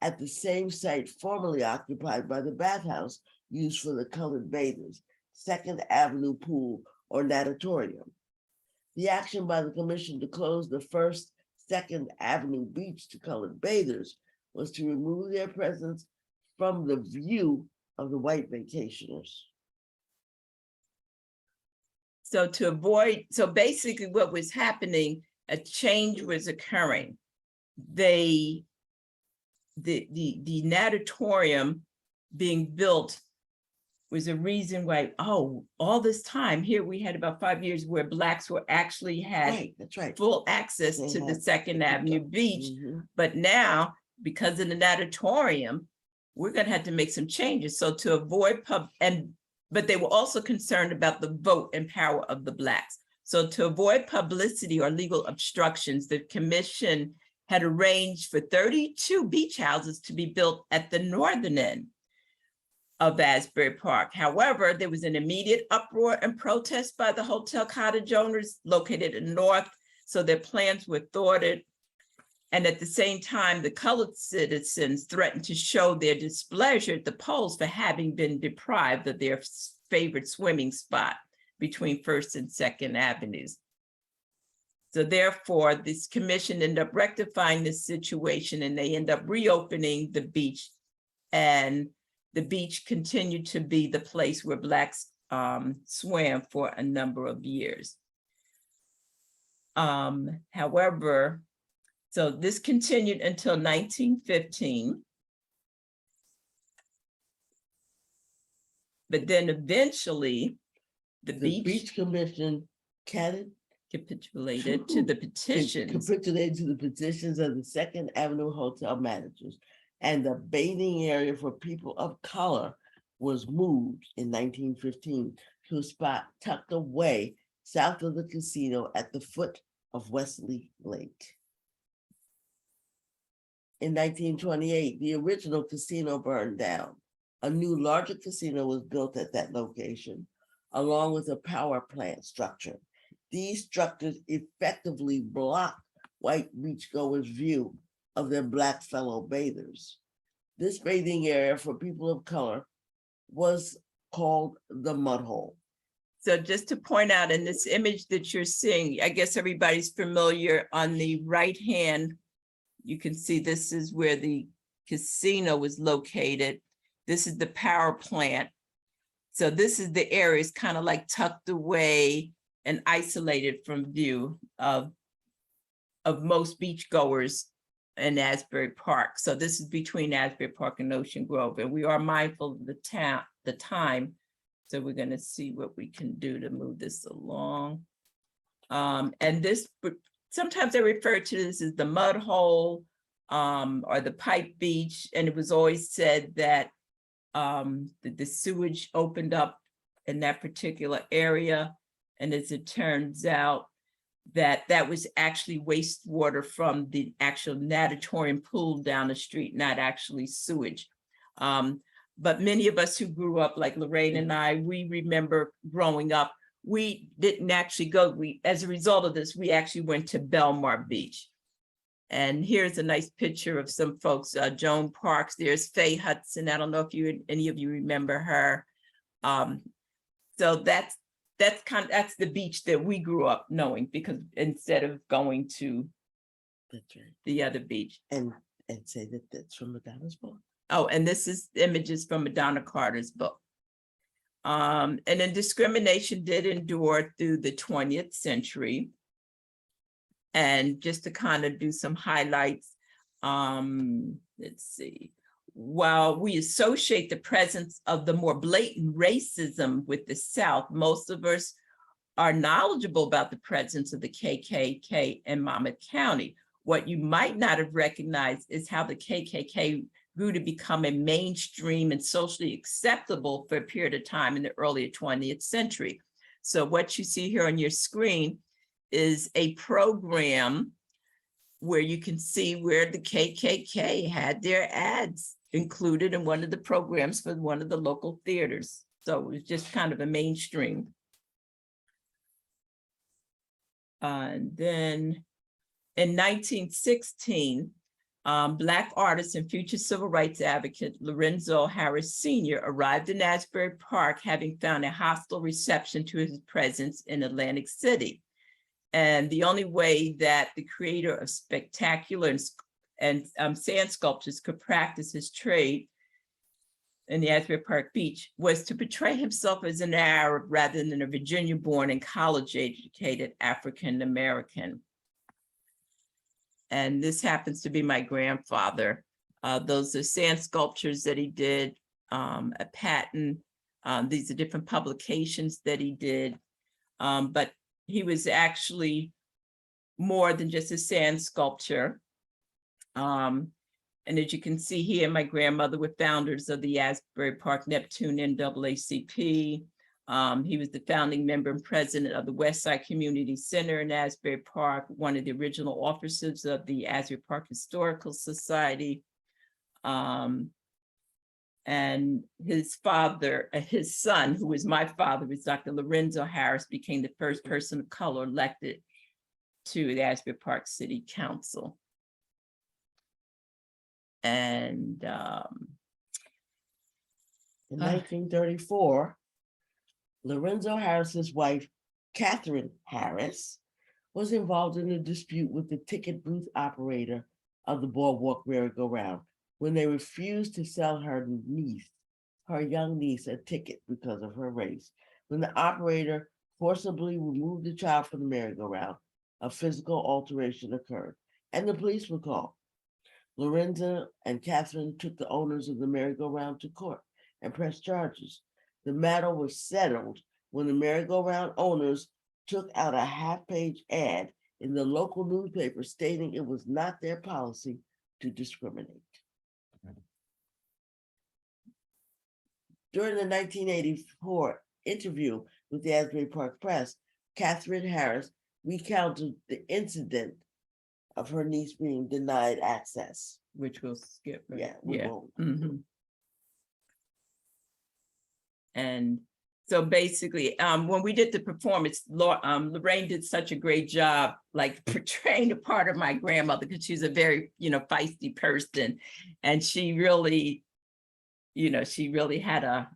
at the same site formerly occupied by the bathhouse used for the colored bathers, 2nd Avenue Pool or Natatorium. The action by the commission to close the first 2nd Avenue beach to colored bathers was to remove their presence from the view of the white vacationers. So basically what was happening, a change was occurring. The natatorium being built was a reason why, all this time here we had about 5 years where Blacks were actually had full access to the 2nd Avenue beach. But now, because of the natatorium, we're gonna have to make some changes. So to avoid but they were also concerned about the vote and power of the Blacks. So to avoid publicity or legal obstructions, the commission had arranged for 32 beach houses to be built at the northern end of Asbury Park. However, there was an immediate uproar and protest by the hotel cottage owners located in the north, so their plans were thwarted. And at the same time, the colored citizens threatened to show their displeasure at the polls for having been deprived of their favorite swimming spot between First and Second Avenues. So therefore, this commission ended up rectifying this situation, and they end up reopening the beach, and the beach continued to be the place where Blacks swam for a number of years. However, so this continued until 1915. But then eventually, the beach commission capitulated to the petitions. Capitulated to the petitions of the Second Avenue hotel managers, and the bathing area for people of color was moved in 1915 to a spot tucked away south of the casino at the foot of Wesley Lake. In 1928, the original casino burned down. A new, larger casino was built at that location, along with a power plant structure. These structures effectively blocked white beachgoers' view of their Black fellow bathers. This bathing area for people of color was called the Mud Hole. So just to point out, in this image that you're seeing, I guess everybody's familiar, on the right hand, you can see this is where the casino was located. This is the power plant. So this is the area, it's kind of like tucked away and isolated from view of most beachgoers in Asbury Park. So this is between Asbury Park and Ocean Grove, and we are mindful of the time. So we're going to see what we can do to move this along. And this, sometimes I refer to this as the mud hole or the pipe beach. And it was always said that the sewage opened up in that particular area. And as it turns out, that was actually wastewater from the actual natatorium pool down the street, not actually sewage. But many of us who grew up, like Lorraine and I, we remember growing up, we didn't actually go, as a result of this, we actually went to Belmar Beach. And here's a nice picture of some folks, Joan Parks, there's Faye Hudson. I don't know if any of you remember her. So that's the beach that we grew up knowing, because instead of going to the other beach. And say that that's from Madonna's book. Oh, and this is images from Madonna Carter's book. And then discrimination did endure through the 20th century. And just to kind of do some highlights, let's see. While we associate the presence of the more blatant racism with the South, most of us are knowledgeable about the presence of the KKK in Monmouth County. What you might not have recognized is how the KKK grew to become a mainstream and socially acceptable for a period of time in the early 20th century. So what you see here on your screen is a program where you can see where the KKK had their ads included in one of the programs for one of the local theaters. So it was just kind of a mainstream. And then in 1916, Black artist and future civil rights advocate Lorenzo Harris Sr. arrived in Asbury Park, having found a hostile reception to his presence in Atlantic City. And the only way that the creator of spectacular and sand sculptures could practice his trade in the Asbury Park beach was to portray himself as an Arab rather than a Virginia-born and college-educated African-American. And this happens to be my grandfather. Those are sand sculptures that he did, a patent. These are different publications that he did. But he was actually more than just a sand sculpture. And as you can see here, my grandmother were founders of the Asbury Park Neptune NAACP. He was the founding member and president of the Westside Community Center in Asbury Park, one of the original officers of the Asbury Park Historical Society. And his father, his son, who was my father, was Dr. Lorenzo Harris, became the first person of color elected to the Asbury Park City Council. And In 1934, Lorenzo Harris's wife, Catherine Harris, was involved in a dispute with the ticket booth operator of the Boardwalk merry-go-round when they refused to sell her young niece, a ticket because of her race. When the operator forcibly removed the child from the merry-go-round, a physical alteration occurred, and the police were called. Lorenzo and Catherine took the owners of the merry-go-round to court and pressed charges. The matter was settled when the merry-go-round owners took out a half-page ad in the local newspaper stating it was not their policy to discriminate. During the 1984 interview with the Asbury Park Press, Catherine Harris recounted the incident of her niece being denied access. which we'll skip. Right? Yeah, we won't. Mhm. And so basically, when we did the performance, Lorraine did such a great job, like portraying the part of my grandmother, because she's a very, feisty person. And she really, she really had a,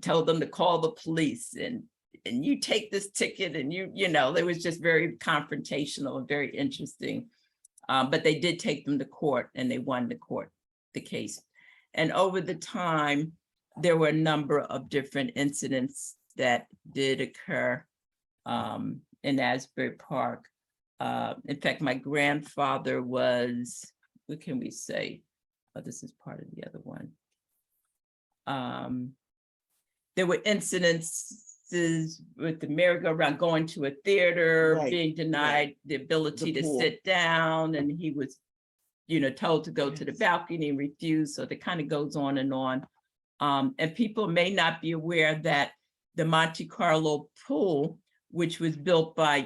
told them to call the police and you take this ticket and it was just very confrontational and very interesting. But they did take them to court and they won the case. And over the time, there were a number of different incidents that did occur in Asbury Park. In fact, my grandfather was, what can we say? Oh, this is part of the other one. There were incidences with the merry-go-round going to a theater, Right, being denied the ability The to pool. sit down, and he was, told to go to the balcony and refused. So it kind of goes on and on. And people may not be aware that the Monte Carlo pool, which was built by,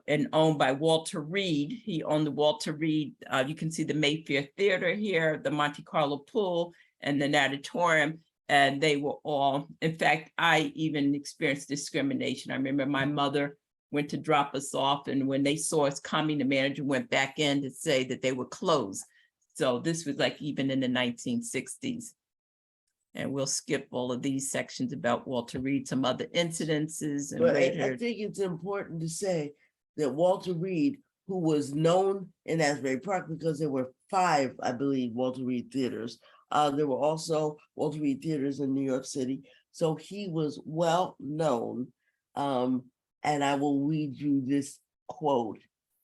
and owned by Walter Reed. He owned the Walter Reed. You can see the Mayfair Theater here, the Monte Carlo pool, and the natatorium. And they were all, in fact, I even experienced discrimination. I remember my mother went to drop us off, and when they saw us coming, the manager went back in to say that they were closed. So this was like even in the 1960s. And we'll skip all of these sections about Walter Reed, some other incidences. And But later. I think it's important to say that Walter Reed, who was known in Asbury Park because there were 5, I believe, Walter Reed theaters. There were also Walter Reed theaters in New York City. So he was well known. And I will read you this quote.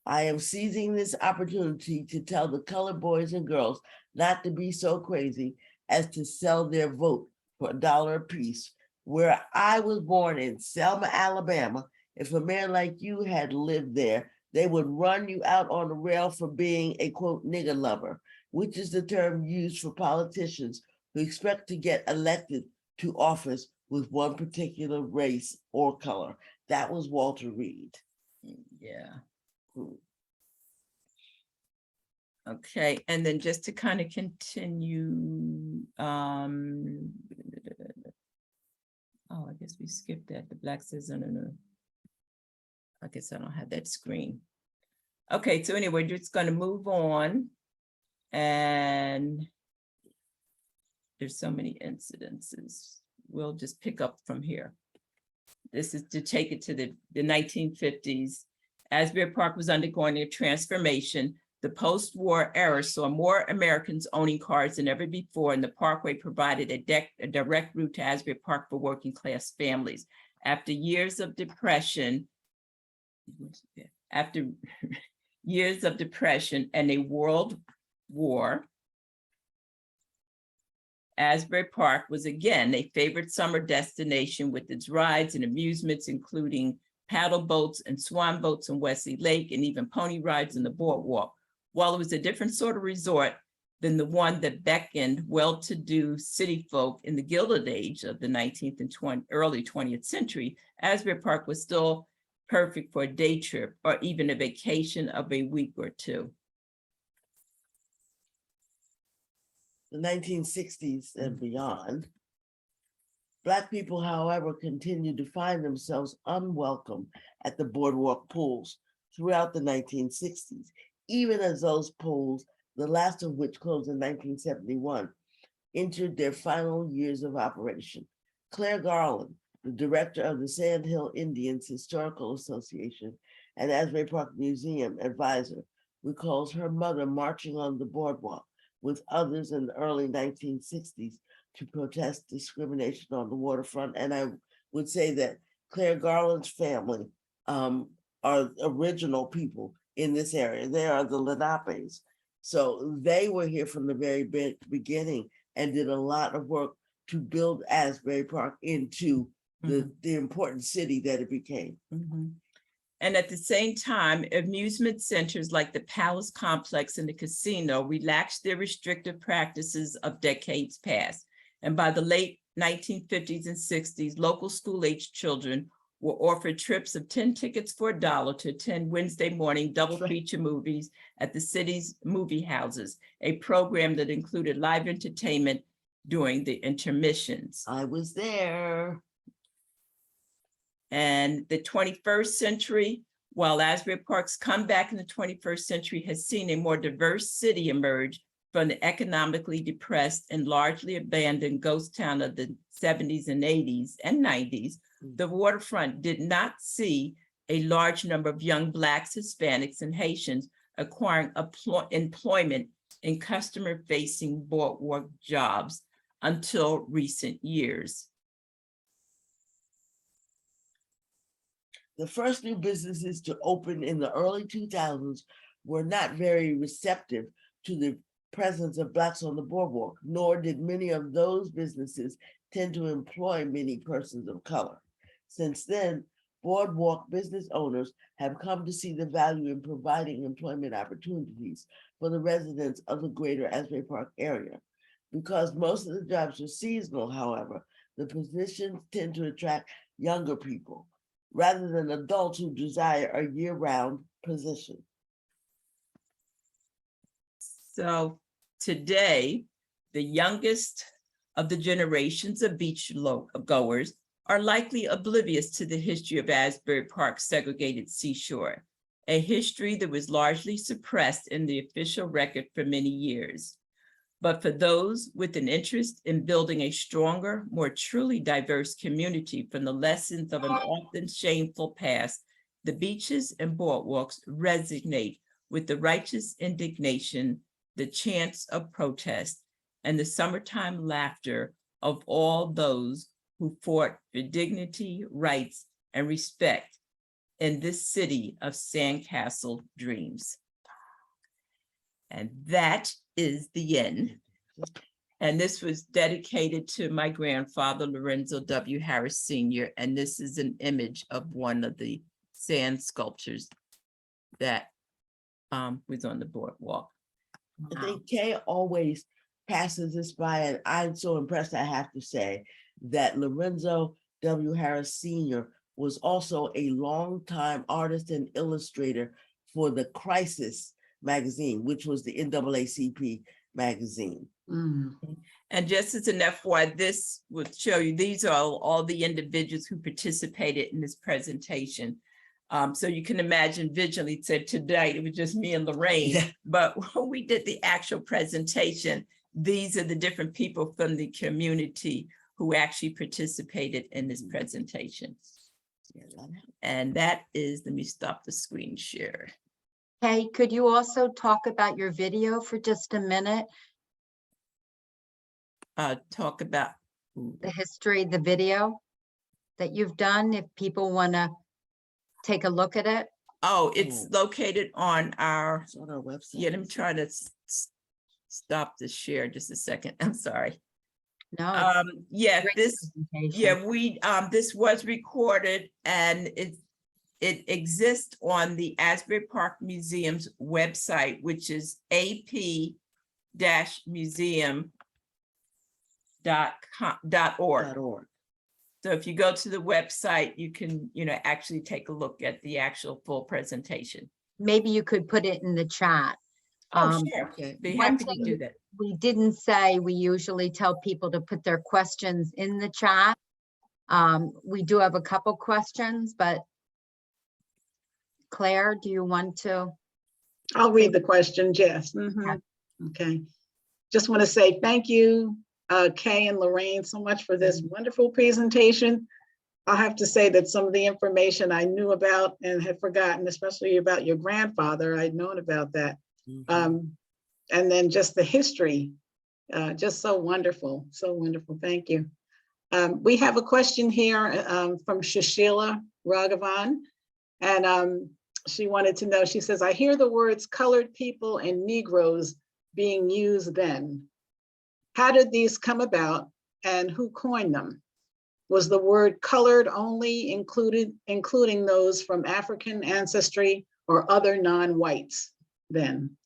"I am seizing this opportunity to tell the colored boys and girls not to be so crazy as to sell their vote for $1 a piece. Where I was born in Selma, Alabama, if a man like you had lived there, they would run you out on the rail for being a quote nigger lover, which is the term used for politicians who expect to get elected to office with one particular race or color." That was Walter Reed. Yeah. Okay, and then just to kind of continue, oh, I guess we skipped that. The Black citizen. I guess I don't have that screen. Okay, so anyway, we're just going to move on. And there's so many incidences. We'll just pick up from here. This is to take it to the 1950s. Asbury Park was undergoing a transformation. The post-war era saw more Americans owning cars than ever before, and the Parkway provided a direct route to Asbury Park for working class families. After years of depression, and a world war, Asbury Park was again a favorite summer destination with its rides and amusements, including paddle boats and swan boats in Wesley Lake, and even pony rides in the boardwalk. While it was a different sort of resort than the one that beckoned well-to-do city folk in the Gilded Age of the 19th and early 20th century, Asbury Park was still perfect for a day trip or even a vacation of a week or two. The 1960s and beyond, Black people, however, continued to find themselves unwelcome at the boardwalk pools throughout the 1960s, even as those pools, the last of which closed in 1971, entered their final years of operation. Claire Garland, the director of the Sand Hill Indians Historical Association and Asbury Park Museum advisor, recalls her mother marching on the boardwalk with others in the early 1960s to protest discrimination on the waterfront. And I would say that Claire Garland's family are original people in this area. They are the Lenapes. So they were here from the very beginning and did a lot of work to build Asbury Park into the important city that it became. And at the same time, amusement centers like the Palace Complex and the casino relaxed their restrictive practices of decades past. And by the late 1950s and 60s, local school-aged children were offered trips of 10 tickets for $1 to attend Wednesday morning double feature movies at the city's movie houses, a program that included live entertainment during the intermissions. I was there. And the 21st century, while Asbury Park's comeback in the 21st century has seen a more diverse city emerge from the economically depressed and largely abandoned ghost town of the 70s and 80s and 90s, the waterfront did not see a large number of young Blacks, Hispanics, and Haitians acquiring employment in customer-facing boardwalk jobs until recent years. The first new businesses to open in the early 2000s were not very receptive to the presence of Blacks on the boardwalk, nor did many of those businesses tend to employ many persons of color. Since then, boardwalk business owners have come to see the value in providing employment opportunities for the residents of the greater Asbury Park area. Because most of the jobs are seasonal, however, the positions tend to attract younger people rather than adults who desire a year-round position. So today, the youngest of the generations of beach goers are likely oblivious to the history of Asbury Park's segregated seashore, a history that was largely suppressed in the official record for many years. But for those with an interest in building a stronger, more truly diverse community from the lessons of an often shameful past, the beaches and boardwalks resonate with the righteous indignation, the chants of protest, and the summertime laughter of all those who fought for dignity, rights, and respect in this city of sandcastle dreams. And that is the end. And this was dedicated to my grandfather, Lorenzo W. Harris Sr. And this is an image of one of the sand sculptures that was on the boardwalk. I think Kay always passes this by, and I'm so impressed, I have to say, that Lorenzo W. Harris Sr. was also a longtime artist and illustrator for the Crisis magazine, which was the NAACP magazine. And just as an FYI, this would show you, these are all the individuals who participated in this presentation. So you can imagine visually, it said tonight, it was just me and Lorraine, but when we did the actual presentation, these are the different people from the community who actually participated in this presentation. And that is, let me stop the screen share. Hey, could you also talk about your video for just a minute? Talk about The history, the video that you've done, if people want to take a look at it. Oh, it's located on our, It's on our website. yeah, let me try to stop the share just a second. I'm sorry. No. Yeah, great this, presentation. yeah, we, this was recorded and it exists on the Asbury Park Museum's website, which is ap-museum.org. .org. So if you go to the website, you can, actually take a look at the actual full presentation. Maybe you could put it in the chat. Sure. Okay. Be one happy to thing do that. We didn't say, we usually tell people to put their questions in the chat. We do have a couple questions, but Claire, do you want to? I'll read the question, Jess. Okay. Just want to say thank you, Kay and Lorraine, so much for this wonderful presentation. I'll have to say that some of the information I knew about and had forgotten, especially about your grandfather, I'd known about that. And then just the history, just so wonderful, so wonderful. Thank you. We have a question here from Shashila Raghavan, and she wanted to know, she says, I hear the words colored people and Negroes being used then. How did these come about and who coined them? Was the word colored only including those from African ancestry or other non-whites then?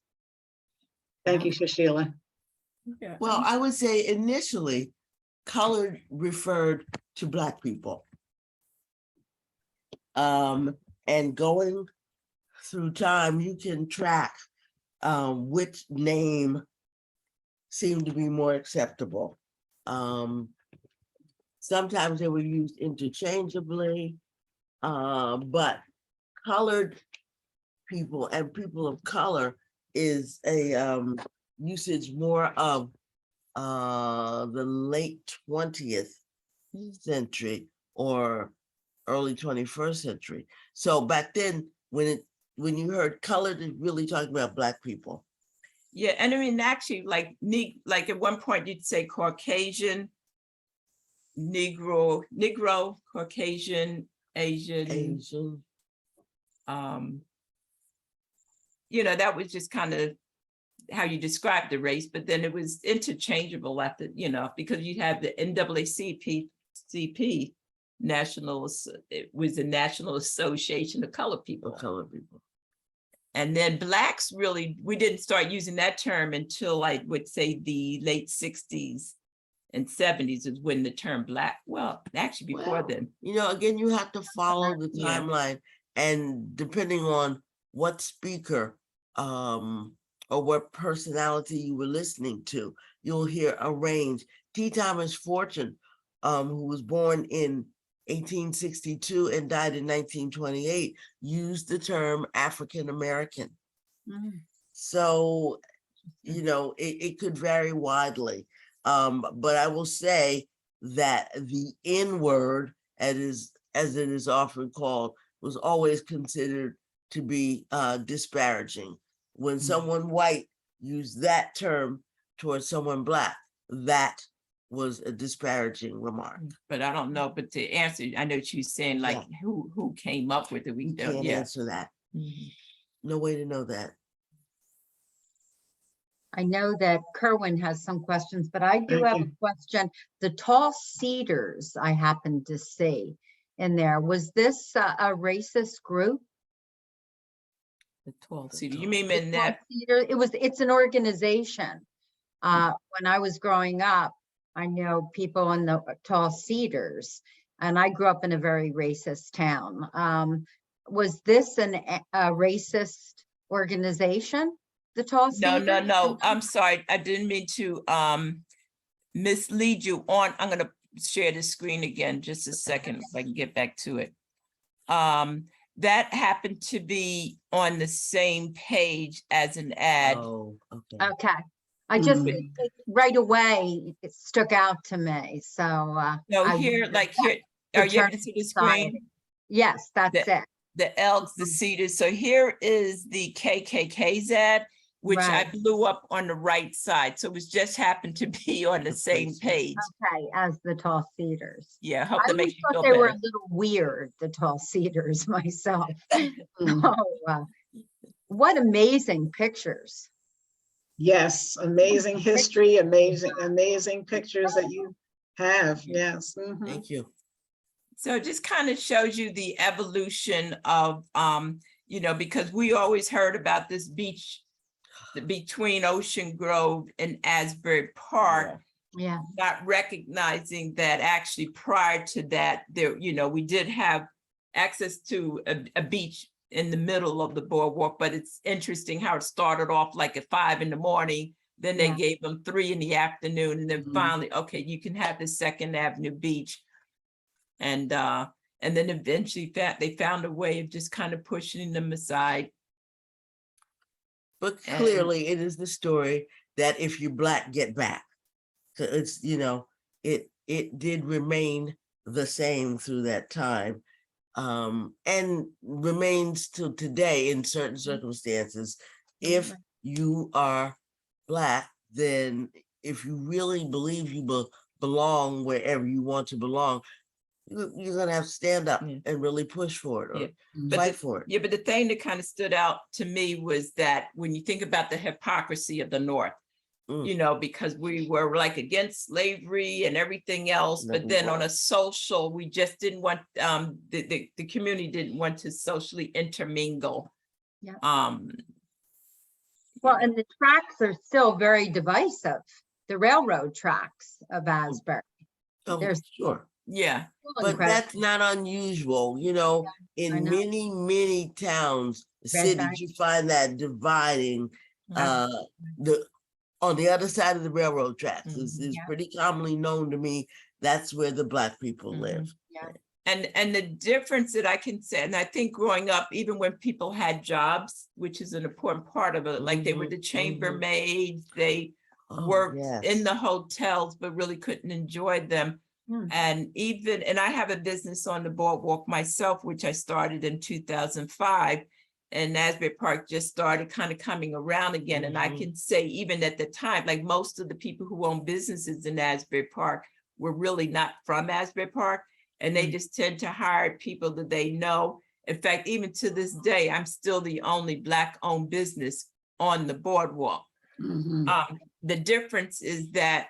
Thank you, Shashila. Yeah. Well, I would say initially, colored referred to Black people. And going through time, you can track which name seemed to be more acceptable. Sometimes they were used interchangeably, but colored people and people of color is a usage more of the late 20th century or early 21st century. So back then, when you heard colored, it's really talking about Black people. Yeah, and I mean, actually, like at one point you'd say Caucasian, Negro, Caucasian, Asian. That was just kind of how you describe the race, but then it was interchangeable after, because you have the NAACP, it was the National Association of Colored People. And then Blacks really, we didn't start using that term until I would say the late 60s and 70s is when the term Black, well, actually before then. Again, you have to follow the Yeah. timeline, and depending on what speaker or what personality you were listening to, you'll hear a range. T. Thomas Fortune, who was born in 1862 and died in 1928, used the term African American. So, it could vary widely. But I will say that the N word, as it is often called, was always considered to be disparaging. When someone white used that term towards someone Black, that was a disparaging remark. But I don't know, but to answer, I know she's saying like who came up with it. We don't Answer that. No way to know that. I know that Kerwin has some questions, but I do Thank have you. a question. The tall cedars I happened to see in there, was this a racist group? The 12 cedar. You mean in Tall that? Cedar, it's an organization. When I was growing up, I know people in the Tall Cedars, and I grew up in a very racist town. Was this a racist organization? The Tall Cedars? No. I'm sorry. I didn't mean to mislead you on. I'm going to share the screen again, just a second, if I can get back to it. That happened to be on the same page as an ad. Oh, okay. Okay. I just, right away, it stuck out to me, so. No, here, are you able to see the screen? Yes, that's it. The elks, the cedars. So here is the KKK's ad, which I blew up on the right side. So it was just happened to be on the same page. Okay, as the Tall Cedars. Yeah, I hope I that always makes you thought feel they were a better. little weird, the Tall Cedars myself. What amazing pictures. Yes, amazing history, amazing pictures that you have. Yes. Thank you. So it just kind of shows you the evolution of, because we always heard about this beach between Ocean Grove and Asbury Park, Yeah, not recognizing that actually prior to that, there, we did have access to a beach in the middle of the boardwalk, but it's interesting how it started off like at 5 in the morning. Then they Yeah. gave them 3 in the afternoon, and then Mhm. finally, okay, you can have the Second Avenue beach. And then eventually they found a way of just kind of pushing them aside. But And- clearly it is the story that if you're Black, get back. So it's, it did remain the same through that time. And remains to today in certain circumstances. If you are Black, then if you really believe you belong wherever you want to belong, you're gonna have to stand up Yeah. and really push for it or Yeah. Mhm. fight for it. Yeah, but the thing that kind of stood out to me was that when you think about the hypocrisy of the North, because we were like against slavery and everything else, No, but we then on weren't. a social, we just didn't want, the community didn't want to socially intermingle. Yeah. Um, well, and the tracks are still very divisive, the railroad tracks of Asbury. Oh, There's- sure. yeah, Still But incredible. that's not unusual, I in know. many, many towns, Red cities, Bank. you find that dividing, Yeah. on the other side of the railroad tracks is Yeah. pretty commonly known to me. That's where the Black people Mhm. live. And the difference that I can say, and I think growing up, even when people had jobs, which is an important part of it, like they were Mhm, the mhm. chambermaids, they Oh, worked in yes. the hotels, but really couldn't enjoy them. Hmm. And I have a business on the boardwalk myself, which I started in 2005. And Asbury Park just started kind of coming around again. And I Mhm. can say, even at the time, like most of the people who own businesses in Asbury Park were really not from Asbury Park. And they just tend to hire people that they know. In fact, even to this day, I'm still the only Black-owned business on the boardwalk. Mhm. The difference is that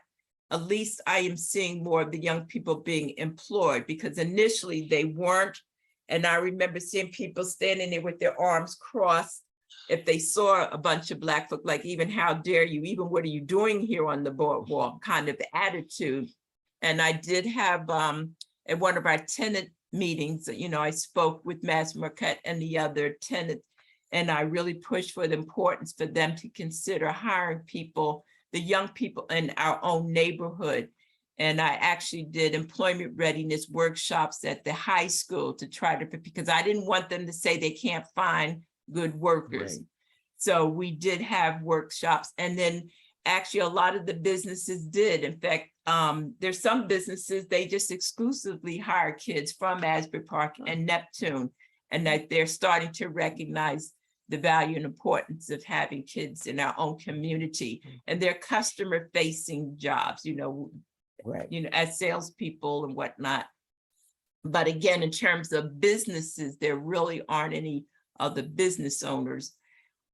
at least I am seeing more of the young people being employed, because initially they weren't. And I remember seeing people standing there with their arms crossed if they saw a bunch of Black folk, like, even how dare you, even what are you doing here on the boardwalk kind of attitude. And I did have at one of our tenant meetings, I spoke with Mass Marquette and the other tenants, and I really pushed for the importance for them to consider hiring people, the young people in our own neighborhood. And I actually did employment readiness workshops at the high school to try to, because I didn't want them to say they can't find good workers. Right. So we did have workshops, and then actually a lot of the businesses did. In fact, there's some businesses, they just exclusively hire kids from Asbury Park and Neptune, and that they're starting to recognize the value and importance of having kids in our own community, and they're customer facing jobs, Right. as salespeople and whatnot. But again, in terms of businesses, there really aren't any other business owners.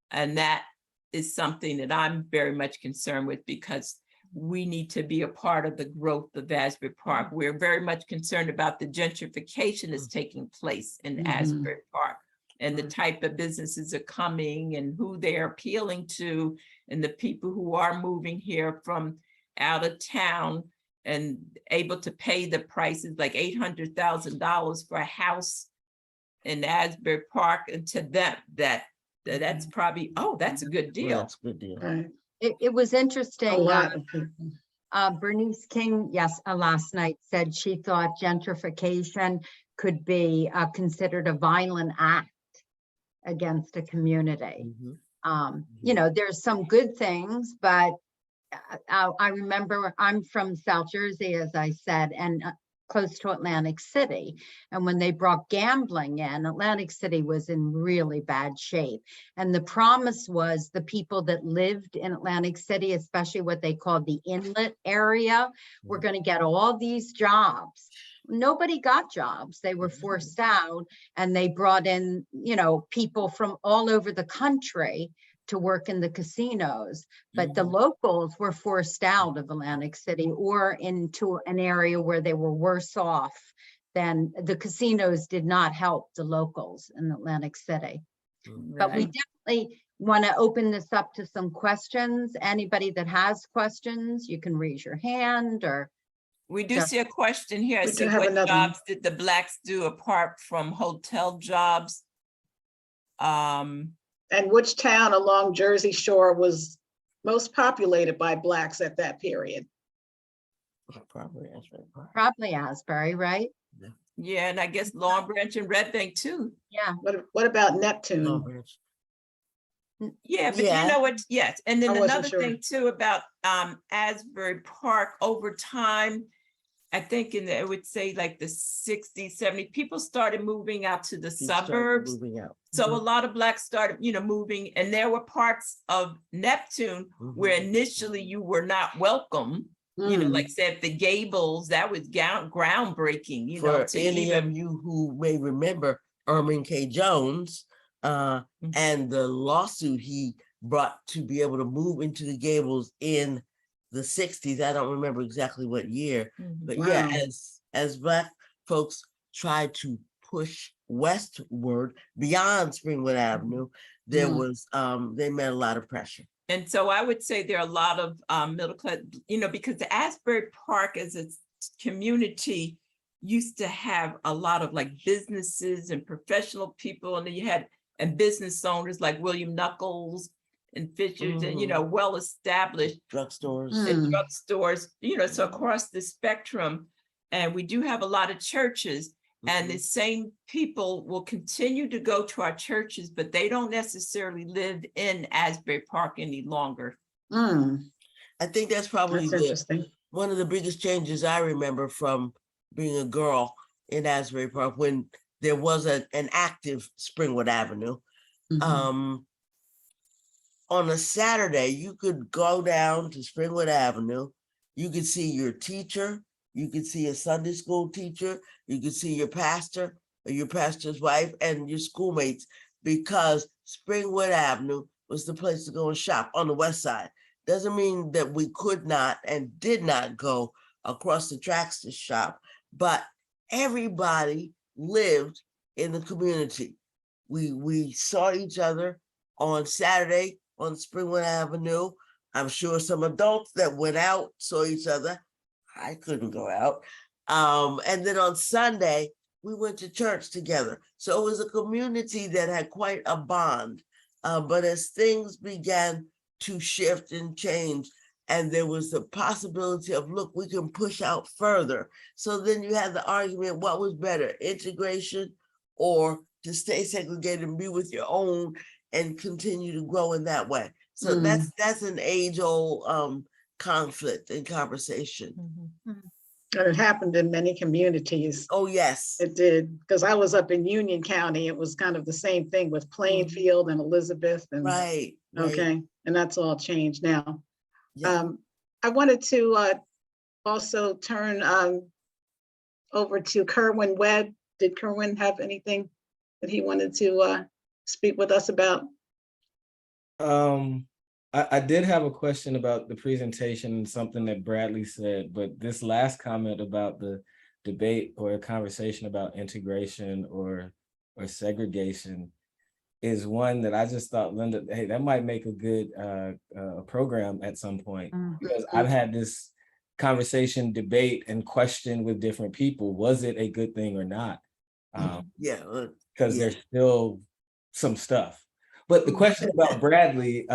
And that is something that I'm very much concerned with, because we need to be a part of the growth of Asbury Park. We're very much concerned about the gentrification that's taking place in Mhm. Asbury Park, and the Right. type of businesses are coming and who they're appealing to, and the people who are moving here from out of town and able to pay the prices, like $800,000 for a house in Asbury Park, and to them that's probably, oh, that's a good Well, deal. that's a good deal. Right. It was A interesting. lot of people. Bernice King, last night said she thought gentrification could be considered a violent act against a community. Mhm. There's some good things, but I remember I'm from South Jersey, as I said, and close to Atlantic City. And when they brought gambling in, Atlantic City was in really bad shape. And the promise was the people that lived in Atlantic City, especially what they called the inlet area, were going to get all these jobs. Nobody got jobs. They were forced out, and they brought in, people from all over the country to work in the casinos, but the locals were forced out of Atlantic City or into an area where they were worse off then the casinos did not help the locals in Atlantic City. But we Right. definitely want to open this up to some questions. Anybody that has questions, you can raise your hand or We do Just- see a question here. I We do see, have what another one. jobs did the Blacks do apart from hotel jobs? And which town along Jersey Shore was most populated by Blacks at that period? Probably Asbury Park. probably Asbury, right? Yeah, and I guess Long Branch and Red Bank too. Yeah. What about Long Neptune? Branch. Yeah, but Yeah. you know what, yes, and then I wasn't another sure. thing too about Asbury Park over time. I think I would say like the 60s, 70s, people started moving out to the She started suburbs. Moving out. So a lot of Blacks started, moving, and there were parts of Neptune where Mhm. initially you were not welcome. Mm. Like said, the Gables, that was groundbreaking, For to any of even, you who may remember Ermin K. Jones and the lawsuit he brought to be able to move into the Gables in the 60s. I don't remember exactly what year, but yeah, Wow. as Black folks tried to push westward beyond Springwood Avenue, there Mm. was they met a lot of pressure. and so I would say there are a lot of middle class, because the Asbury Park as a community used to have a lot of like businesses and professional people, and then you had and business owners like William Knuckles and Fishers, and well-established Drugstores. and Mm. drugstores, so across the spectrum. And we do have a lot of churches, and the same people will continue to go to our churches, but they don't necessarily live in Asbury Park any longer. Mm. I think that's probably That's interesting. one of the biggest changes I remember from being a girl in Asbury Park when there was an active Springwood Avenue. Mhm. On a Saturday, you could go down to Springwood Avenue. You could see your teacher. You could see a Sunday school teacher. You could see your pastor or your pastor's wife and your schoolmates, because Springwood Avenue was the place to go and shop on the west side. Doesn't mean that we could not and did not go across the tracks to shop, but everybody lived in the community. We saw each other on Saturday on Springwood Avenue. I'm sure some adults that went out saw each other. I couldn't go out. And then on Sunday, we went to church together. So it was a community that had quite a bond. But as things began to shift and change, and there was the possibility of, look, we can push out further. So then you had the argument, what was better, integration or to stay segregated and be with your own and continue to grow in that way. So that's an age-old conflict and conversation. And it happened in many communities. Oh, yes. It did, because I was up in Union County. It was kind of the same thing with Plainfield and Elizabeth and, Right. okay, and that's all changed now. Yeah. I wanted to also turn over to Kerwin Webb. Did Kerwin have anything that he wanted to speak with us about? I did have a question about the presentation and something that Bradley said, but this last comment about the debate or a conversation about integration or segregation is one that I just thought, Linda, hey, that might make a good program at some point. Because I've had this conversation, debate, and question with different people. Was it a good thing or not? Yeah. Because there's still some stuff. But the question about Bradley,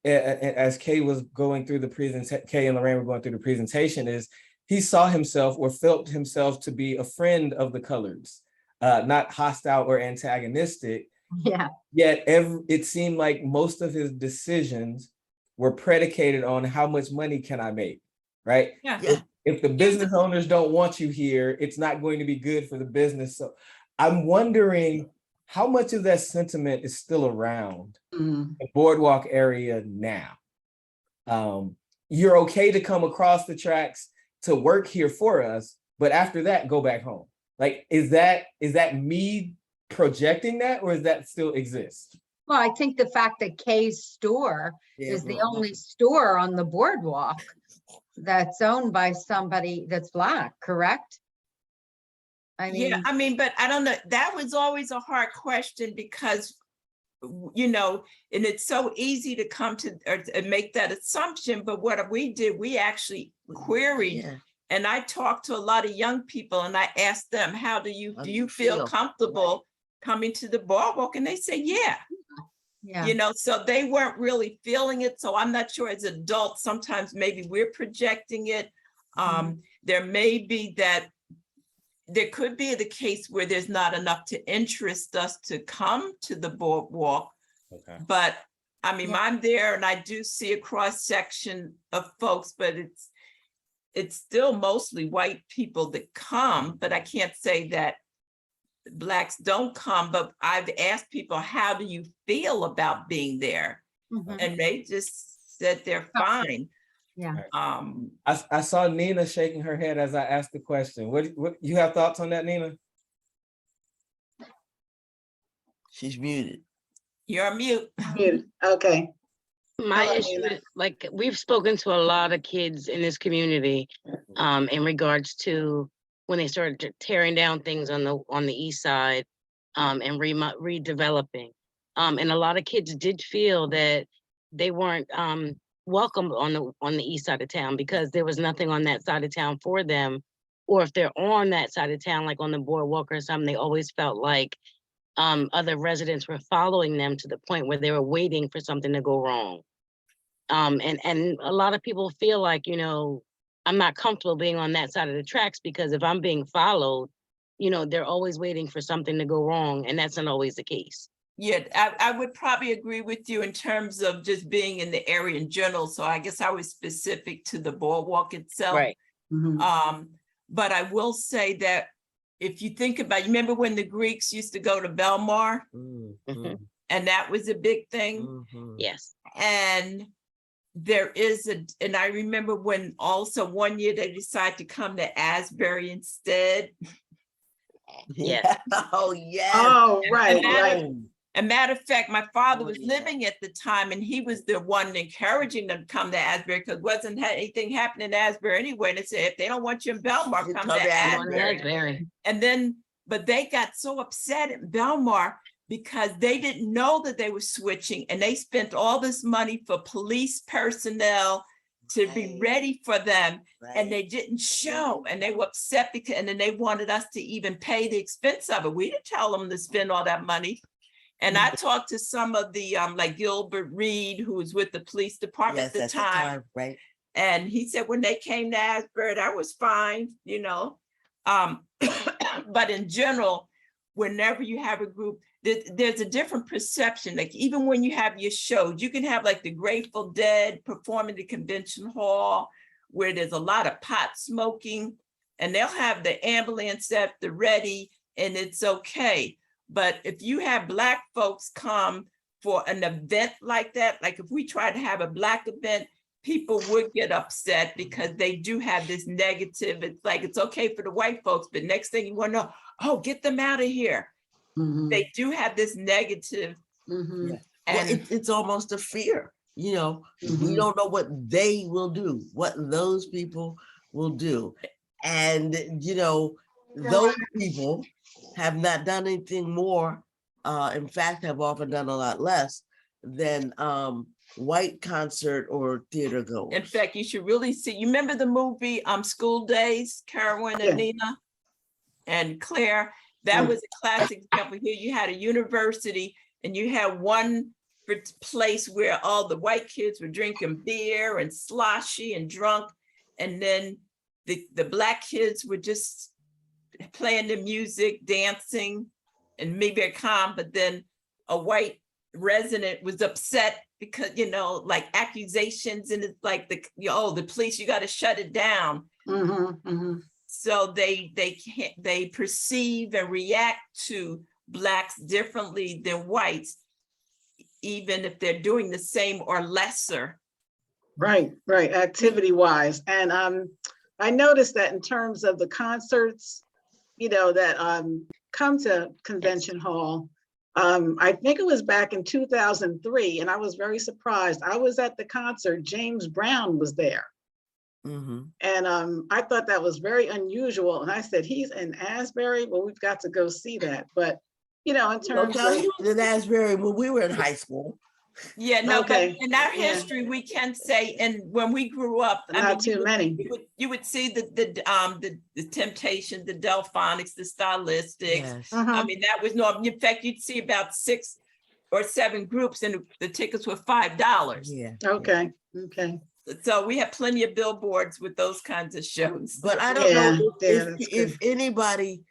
as Kay was going through the presentation, Kay and Lorraine were going through the presentation, is he saw himself or felt himself to be a friend of the coloreds, not hostile or antagonistic. Yeah. Yet it seemed like most of his decisions were predicated on how much money can I make, right? Yeah. If the business owners don't want you here, it's not going to be good for the business. So I'm wondering how much of that sentiment is still around the boardwalk area now. You're okay to come across the tracks to work here for us, but after that, go back home. Like, is that me projecting that, or does that still exist? Well, I think the fact that Kay's store is the only store on the boardwalk that's owned by somebody that's Black, correct? I Yeah, mean, I mean, but I don't know, that was always a hard question because, you know, and it's so easy to come to, or to make that assumption, but what we did, we actually queried. Yeah, And I talked to a lot of young people and I asked them, how do you How feel feel? comfortable coming to the boardwalk? And they say, yeah, yeah, you know, so they weren't really feeling it. So I'm not sure as adults, sometimes maybe we're projecting it. There may be that, there could be the case where there's not enough to interest us to come to the boardwalk. Okay. But I mean, Yeah. I'm there and I do see a cross section of folks, but it's still mostly white people that come, but I can't say that Blacks don't come, but I've asked people, how do you feel about being there? mhm, And they just said they're fine. yeah. I saw Nina shaking her head as I asked the question. What you have thoughts on that, Nina? she's muted. You're on mute. Muted. Okay. My Hello, issue Nina. is, like, we've spoken to a lot of kids in this community, in regards to when they started tearing down things on the east side, and redeveloping. And a lot of kids did feel that they weren't, welcomed on the east side of town because there was nothing on that side of town for them. Or if they're on that side of town, like on the boardwalk or something, they always felt like, other residents were following them to the point where they were waiting for something to go wrong. And a lot of people feel like, you know, I'm not comfortable being on that side of the tracks because if I'm being followed, you know, they're always waiting for something to go wrong, and that's not always the case. Yeah, I would probably agree with you in terms of just being in the area in general. So I guess I was specific to the boardwalk itself. Right. But I will say that if you think about, you remember when the Greeks used to go to Belmar, Mhm. and that was a big thing. Mhm. Yes. And there is and I remember when also one year they decided to come to Asbury instead. Yes. Oh, yes. Oh, right, that- right. A matter of fact, my father Oh, was yeah. living at the time and he was the one encouraging them to come to Asbury because wasn't anything happening in Asbury anyway. And they said, if they don't want you in Belmar, You come come to to Come on, Asbury. Asbury. And then, but they got so upset at Belmar because they didn't know that they were switching and they spent all this money for police personnel to be Right. ready for them. And Right. they didn't show and they were upset because, and then they wanted us to even pay the expense of it. We didn't tell them to spend all that money. And I talked to some of the, like Gilbert Reed, who was with the police department Yes, at the time. right? And he said, when they came to Asbury, that was fine, you know. But in general, whenever you have a group, there's a different perception. Like even when you have your shows, you can have like the Grateful Dead perform in the convention hall where there's a lot of pot smoking and they'll have the ambulance at the ready and it's okay. But if you have Black folks come for an event like that, like if we try to have a Black event, people would get upset because they do have this negative. It's like, it's okay for the white folks, but next thing you want to know, oh, get them out of here. They do have this negative. Mhm. Well, And it's almost a fear, you know, we Mhm. don't know what they will do, what those people will do. And, you know, those people have not done anything more, in fact, have often done a lot less than white concert or theater goers. in fact, you should really see, you remember the movie School Days, Carolyn and Yeah. Nina and Claire? That was a classic example. Here you had a university and you had one place where all the white kids were drinking beer and sloshy and drunk. And then the Black kids were just playing the music, dancing, and maybe a calm, but then a white resident was upset because, you know, like accusations, and it's like the police, you got to shut it down. Mhm. Mhm. So they perceive and react to Blacks differently than whites, even if they're doing the same or lesser. Right, right, activity wise. And I noticed that in terms of the concerts, you know, that come to Convention Hall, I think it was back in 2003, and I was very surprised. I was at the concert, James Brown was there. Mhm. And I thought that was very unusual. And I said, he's in Asbury? Well, we've got to go see that. But, in I'll terms tell of, you, in Asbury, when we were in high school. Yeah, no, but Okay, in our yeah. history, we can say, and when we grew up, I mean, not too many. you would see the Temptation, the Delphonics, the Stylistics. Yes. I mean, that was normal. In fact, you'd see about 6 or 7 groups and the tickets were $5. Yeah. Okay, okay. So we have plenty of billboards with those kinds of shows. But I don't Yeah, know yeah, that's if anybody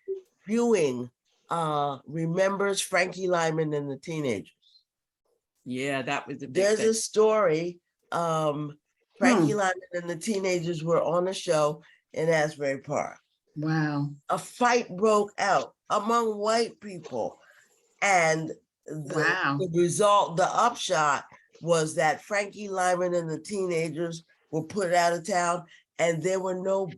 viewing remembers Frankie Lyman and the Teenagers. Yeah, that was a big There's thing. a story. Frankie Lyman and the Teenagers were on a show in Asbury Park. Wow. A fight broke out among white people. And Wow. the result, the upshot was that Frankie Lyman and the Teenagers were put out of town, and there were no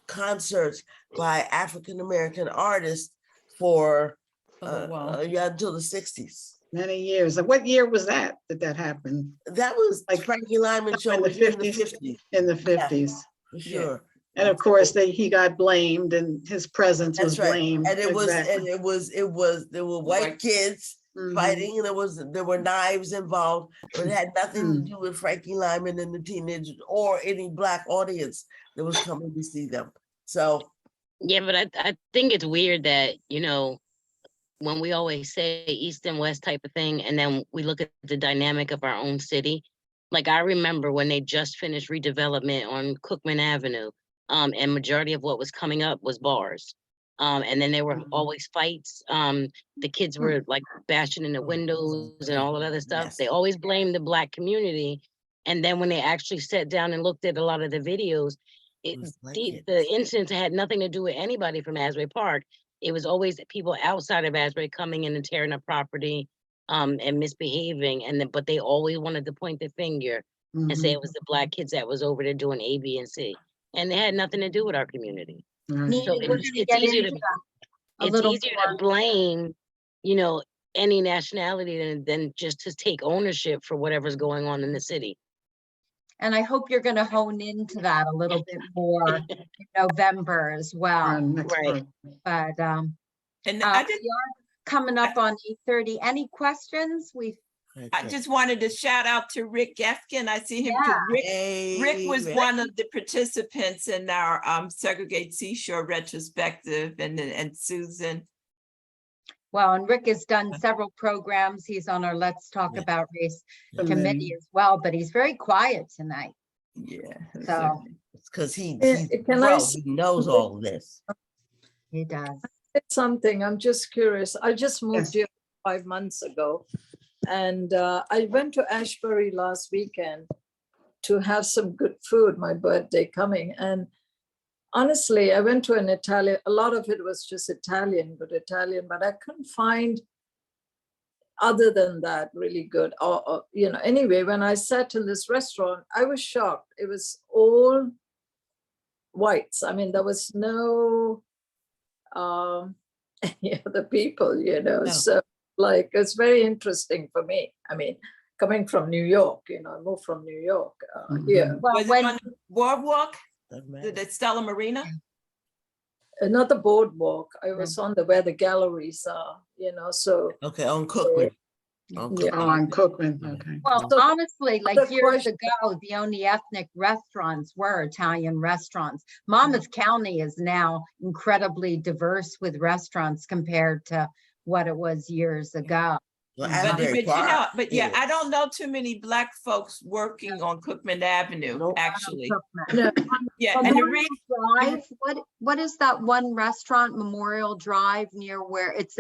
concerts by African-American artists for until the 60s. Many years. And what year was that that happened? That was Like, Frankie Lyman show in the was in the 50s? 50s. In the 50s. For sure. And of course, he got blamed and his presence was That's right. blamed. And it was, Exactly. there were white kids fighting, and there were knives involved, but it had nothing to do with Frankie Lyman and the Teenagers or any Black audience that was coming to see them. So Yeah, but I think it's weird that, when we always say East and West type of thing, and then we look at the dynamic of our own city. Like I remember when they just finished redevelopment on Cookman Avenue, and majority of what was coming up was bars. And then there were always fights. The kids were like bashing in the windows and all of that other stuff. Yes. They always blamed the Black community. And then when they actually sat down and looked at a lot of the videos, the incidents had nothing to do with anybody from Asbury Park. It was always people outside of Asbury coming in and tearing up property, and misbehaving. But they always wanted to point the finger and say it was the Black kids that was over there doing A, B, and C. And they had nothing to do with our community. Nina, So we're gonna get into that a it's little easier more. to blame, any nationality than just to take ownership for whatever's going on in the city. And I hope you're gonna hone into that a little bit more in November as well. Right. But And we are coming up on 8:30. Any questions? I just wanted to shout out to Rick Efkin. I see him. Yeah. Rick was one of the participants in our Segregated Seashore retrospective, and Susan. Well, and Rick has done several programs. He's on our Let's Talk About Race committee as well, but he's very quiet tonight. Yeah. So it's because he knows all of this. he does. It's something, I'm just curious. I just moved here 5 months ago. And I went to Ashbury last weekend to have some good food, my birthday coming. And honestly, I went to an Italian, a lot of it was just Italian, but I couldn't find other than that really good. Anyway, when I sat in this restaurant, I was shocked. It was all whites. I mean, there was no any other people, No. So like, it's very interesting for me. I mean, coming from New York, I moved from New York here. Well, Was it on the boardwalk? Doesn't matter. The Stella Marina? Not the boardwalk. I was on where the galleries are, so. Okay, on Cookman. Yeah. On Cookman, okay. Well, So- honestly, like Other years question- ago, the only ethnic restaurants were Italian restaurants. Monmouth County is now incredibly diverse with restaurants compared to what it was years ago. Well, But Asbury Park yeah, is. I don't know too many Black folks working on Cookman Avenue, Nope. actually. No, Yeah, and the Memorial reason, Drive, what is that one restaurant, Memorial Drive, near where it's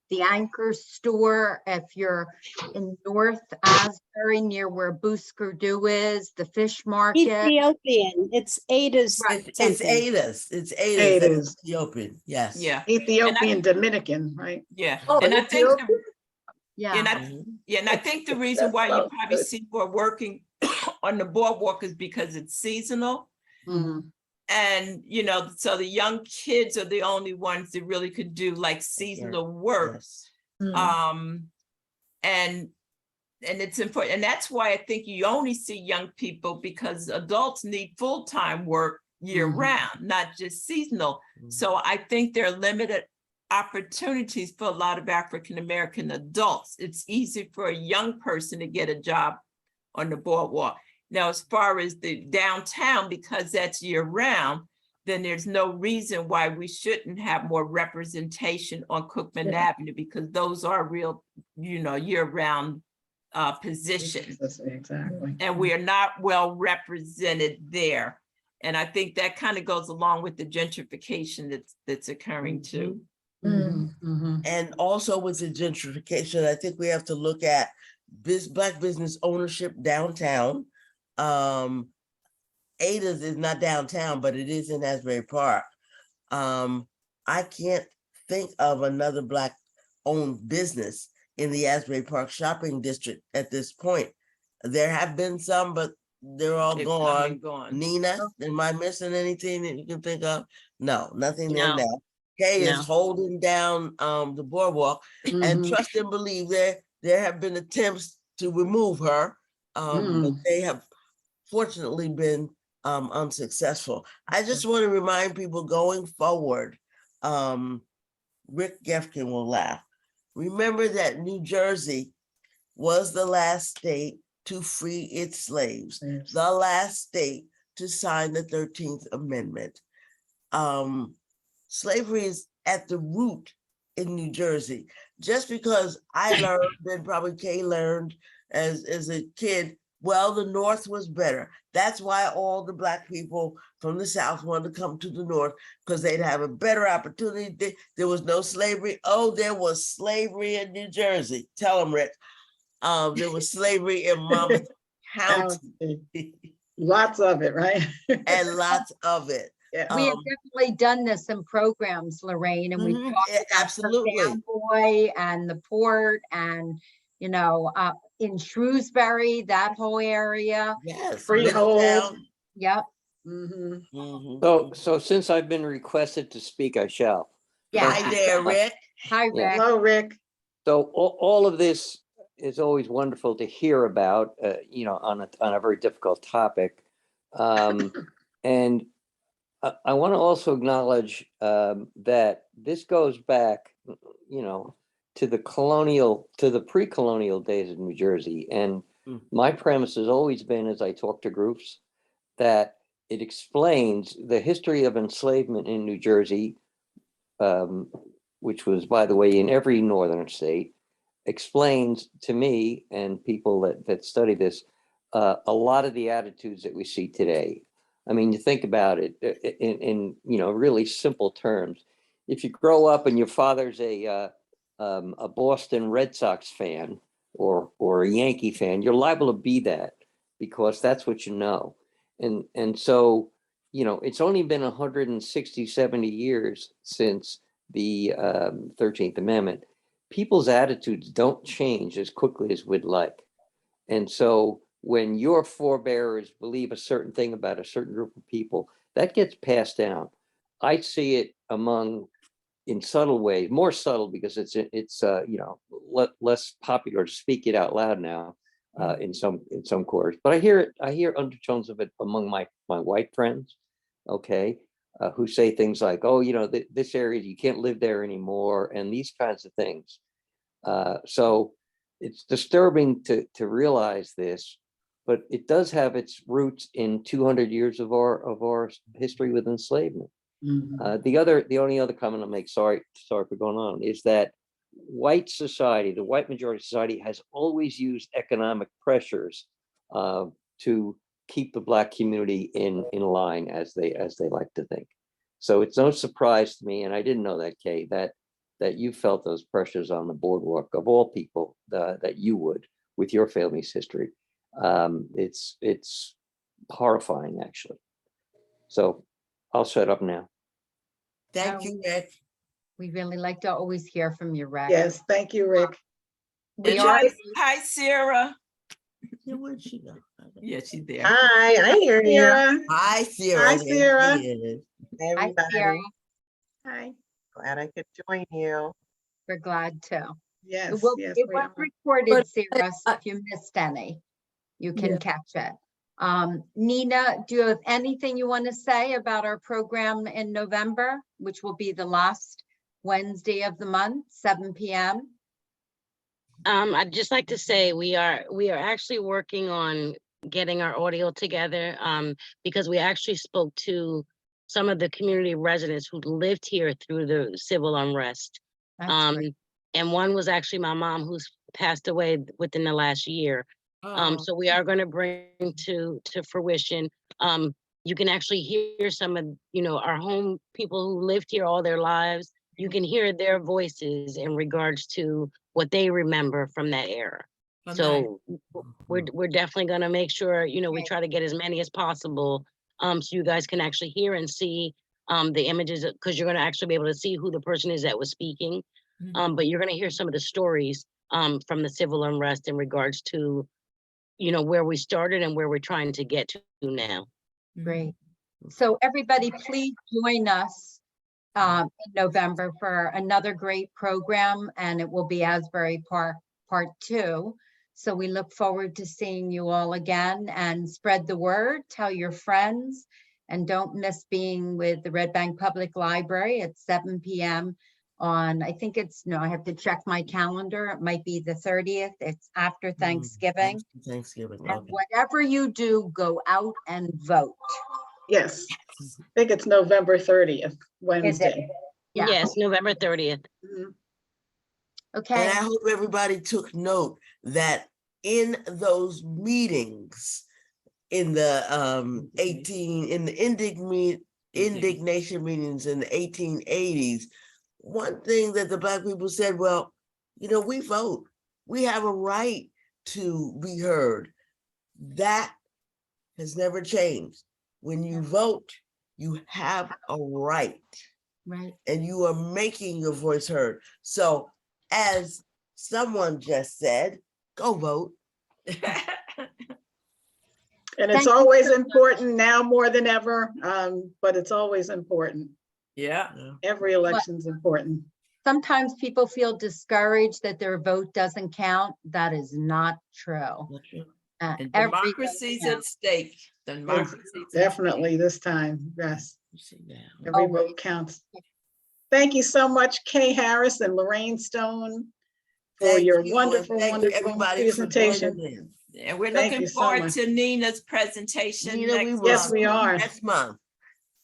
the Anchor Store, if you're in North Asbury, near where Boosker-Doo is, the fish market? Ethiopian. It's Ada's. It's something. Ada's. It's Ada's. Ada's. That's Ethiopian. Yes. yeah, Ethiopian Dominican, right? yeah. Oh, And I think, Ethiopian? Yeah. and I think the reason That why you sounds probably good. see more working on the boardwalk is because it's seasonal. Mhm. And, so the young kids are the only ones that really could do like seasonal work. Yes. Mm. And And it's important. And that's why I think you only see young people, because adults need full-time work year round, not just seasonal. So I think there are limited opportunities for a lot of African-American adults. It's easy for a young person to get a job on the boardwalk. Now, as far as the downtown, because that's year round, then there's no reason why we shouldn't have more representation on Cookman Avenue, because those are real, year-round positions. Exactly. And we are not well represented there. And I think that kind of goes along with the gentrification that's occurring too. And also with the gentrification, I think we have to look at Black business ownership downtown. Ada's is not downtown, but it is in Asbury Park. I can't think of another Black owned business in the Asbury Park shopping district at this point. There have been some, but they're all They've come and gone. gone. Nina, am I missing anything that you can think of? No, nothing there No. now. Kay is No. holding down the boardwalk, and trust and believe there have been attempts to remove her, but they have fortunately been unsuccessful. I just want to remind people going forward, Rick Gefkin will laugh. Remember that New Jersey was the last state to free its slaves, the last state to sign the 13th Amendment. Slavery is at the root in New Jersey. Just because I learned, and probably Kay learned as a kid, well, the North was better. That's why all the Black people from the South wanted to come to the North, because they'd have a better opportunity. There was no slavery. Oh, there was slavery in New Jersey. Tell them, Rick. There was slavery in Monmouth County. Lots of it, right? And lots of it. Yeah. We have definitely done this in programs, Lorraine, and we've Mhm, talked about the absolutely. Fanboy and the port and, in Shrewsbury, that whole area. Yes. Freehold. Middletown. Yep. Mhm. So since I've been requested to speak, I shall. Yeah. Hi there, Rick. Hi, Yeah. Rick. Hello, Rick. So all of this is always wonderful to hear about, on a very difficult topic. And I want to also acknowledge that this goes back, to the pre-colonial days of New Jersey. And my premise has always been, as I talk to groups, that it explains the history of enslavement in New Jersey, which was, by the way, in every northern state, explains to me and people that study this, a lot of the attitudes that we see today. I mean, you think about it in really simple terms. If you grow up and your father's a Boston Red Sox fan or a Yankee fan, you're liable to be that because that's what you know. And so, it's only been 160, 70 years since the 13th Amendment. People's attitudes don't change as quickly as we'd like. And so when your forebears believe a certain thing about a certain group of people, that gets passed down. I see it in subtle ways, more subtle because it's less popular to speak it out loud now in some quarters. But I hear undertones of it among my white friends, okay, who say things like, oh, this area, you can't live there anymore, and these kinds of things. So it's disturbing to realize this, but it does have its roots in 200 years of our history with enslavement. The only other comment I'll make, sorry for going on, is that white society, the white majority society, has always used economic pressures to keep the Black community in line, as they like to think. So it's no surprise to me, and I didn't know that, Kay, that you felt those pressures on the boardwalk, of all people, that you would with your family's history. It's horrifying, actually. So I'll shut up now. Thank you, Rick. We really like to always hear from you, Rick. Yes, thank you, Rick. We are, Hi, Sarah. Yeah, where'd she go? Yeah, she's there. Hi, I hear you. Sarah. Hi, Sarah. Hi, There Sarah. she is. Hey, hi, Sarah. everybody. Hi. Glad I could join you. We're glad to. Yes, It will, yes. it we was are. recorded, But Sarah, so if you missed any, you can Yeah. catch it. Nina, do you have anything you want to say about our program in November, which will be the last Wednesday of the month, 7 p.m.? I'd just like to say we are actually working on getting our audio together, because we actually spoke to some of the community residents who lived here through the civil unrest. That's great. And one was actually my mom, who's passed away within the last year. Oh, So we are going to bring to fruition. You can actually hear some of, our home people who lived here all their lives. You can hear their voices in regards to what they remember from that era. Oh, So we're definitely going to make sure, we Right. try to get as many as possible, so you guys can actually hear and see the images, because you're going to actually be able to see who the person is that was speaking. Mhm. But you're going to hear some of the stories from the civil unrest in regards to, where we started and where we're trying to get to now. Great. So everybody, please join us in November for another great program, and it will be Asbury Park Part 2. So we look forward to seeing you all again, and spread the word, tell your friends, and don't miss being with the Red Bank Public Library at 7 p.m. on, I think it's, no, I have to check my calendar. It might be the 30th. It's after Thanksgiving. Thanksgiving. And Okay. whatever you do, go out and vote. Yes, I think it's November 30th, Is it? Wednesday. Yeah. Yes, November 30th. Mhm. Okay. And I hope everybody took note that in those meetings, in the indignation meetings in the 1880s, one thing that the Black people said, well, we vote. We have a right to be heard. That has never changed. When you vote, you have a right, Right. and you are making your voice heard. So, as someone just said, go vote. And it's Thank you always so important now more than ever, but it's always important. Yeah. Every election's important. Sometimes people feel discouraged that their vote doesn't count. That is not true. And Every vote democracy's at counts. stake. Yes, Democracy's at definitely this time, yes. Every Always. vote counts. Thank you so much, Kay Harris and Lorraine Stone, for Thank your you, and wonderful, thank you, wonderful everybody, for presentation. joining in. And we're Thank looking you so forward much. to Nina's presentation Nina, we next will Yes, month. we are. next month.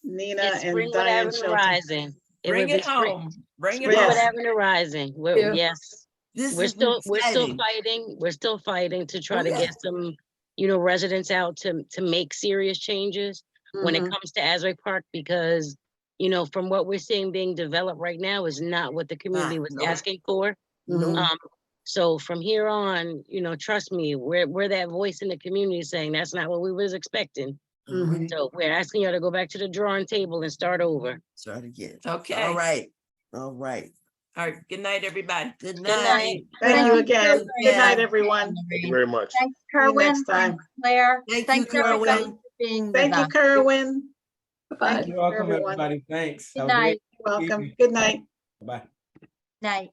Nina It's and Spring with Diane Avenue Shelton. Rising. Bring would be it home. Bring it Spring with Yes. home. Avenue Rising. Yeah. Yes. This We're is still exciting. fighting. We're still fighting to try Oh, to yeah. get some, residents out to make serious changes when it Mhm. comes to Asbury Park, because, from what we're seeing being developed right now is not what the community was no. asking for. Mhm. So from here on, trust me, we're that voice in the community saying that's not what we was expecting. Mhm. So we're asking you to go back to the drawing table and start over. Start again. Okay. All right. All right. All right. Good night, everybody. Good Good night. Thank you you, again. Lorraine. Good night, everyone. Thank you very much. Thanks, See you Kerwin. next time. Thanks, Claire. Thank you, Thanks, everybody, Kerwin. for being with Thank you, us. Kerwin. Bye. Thank you, You're welcome, everyone. everybody. Thanks. Good Have a great night. Welcome. evening. Good night. Bye. Night.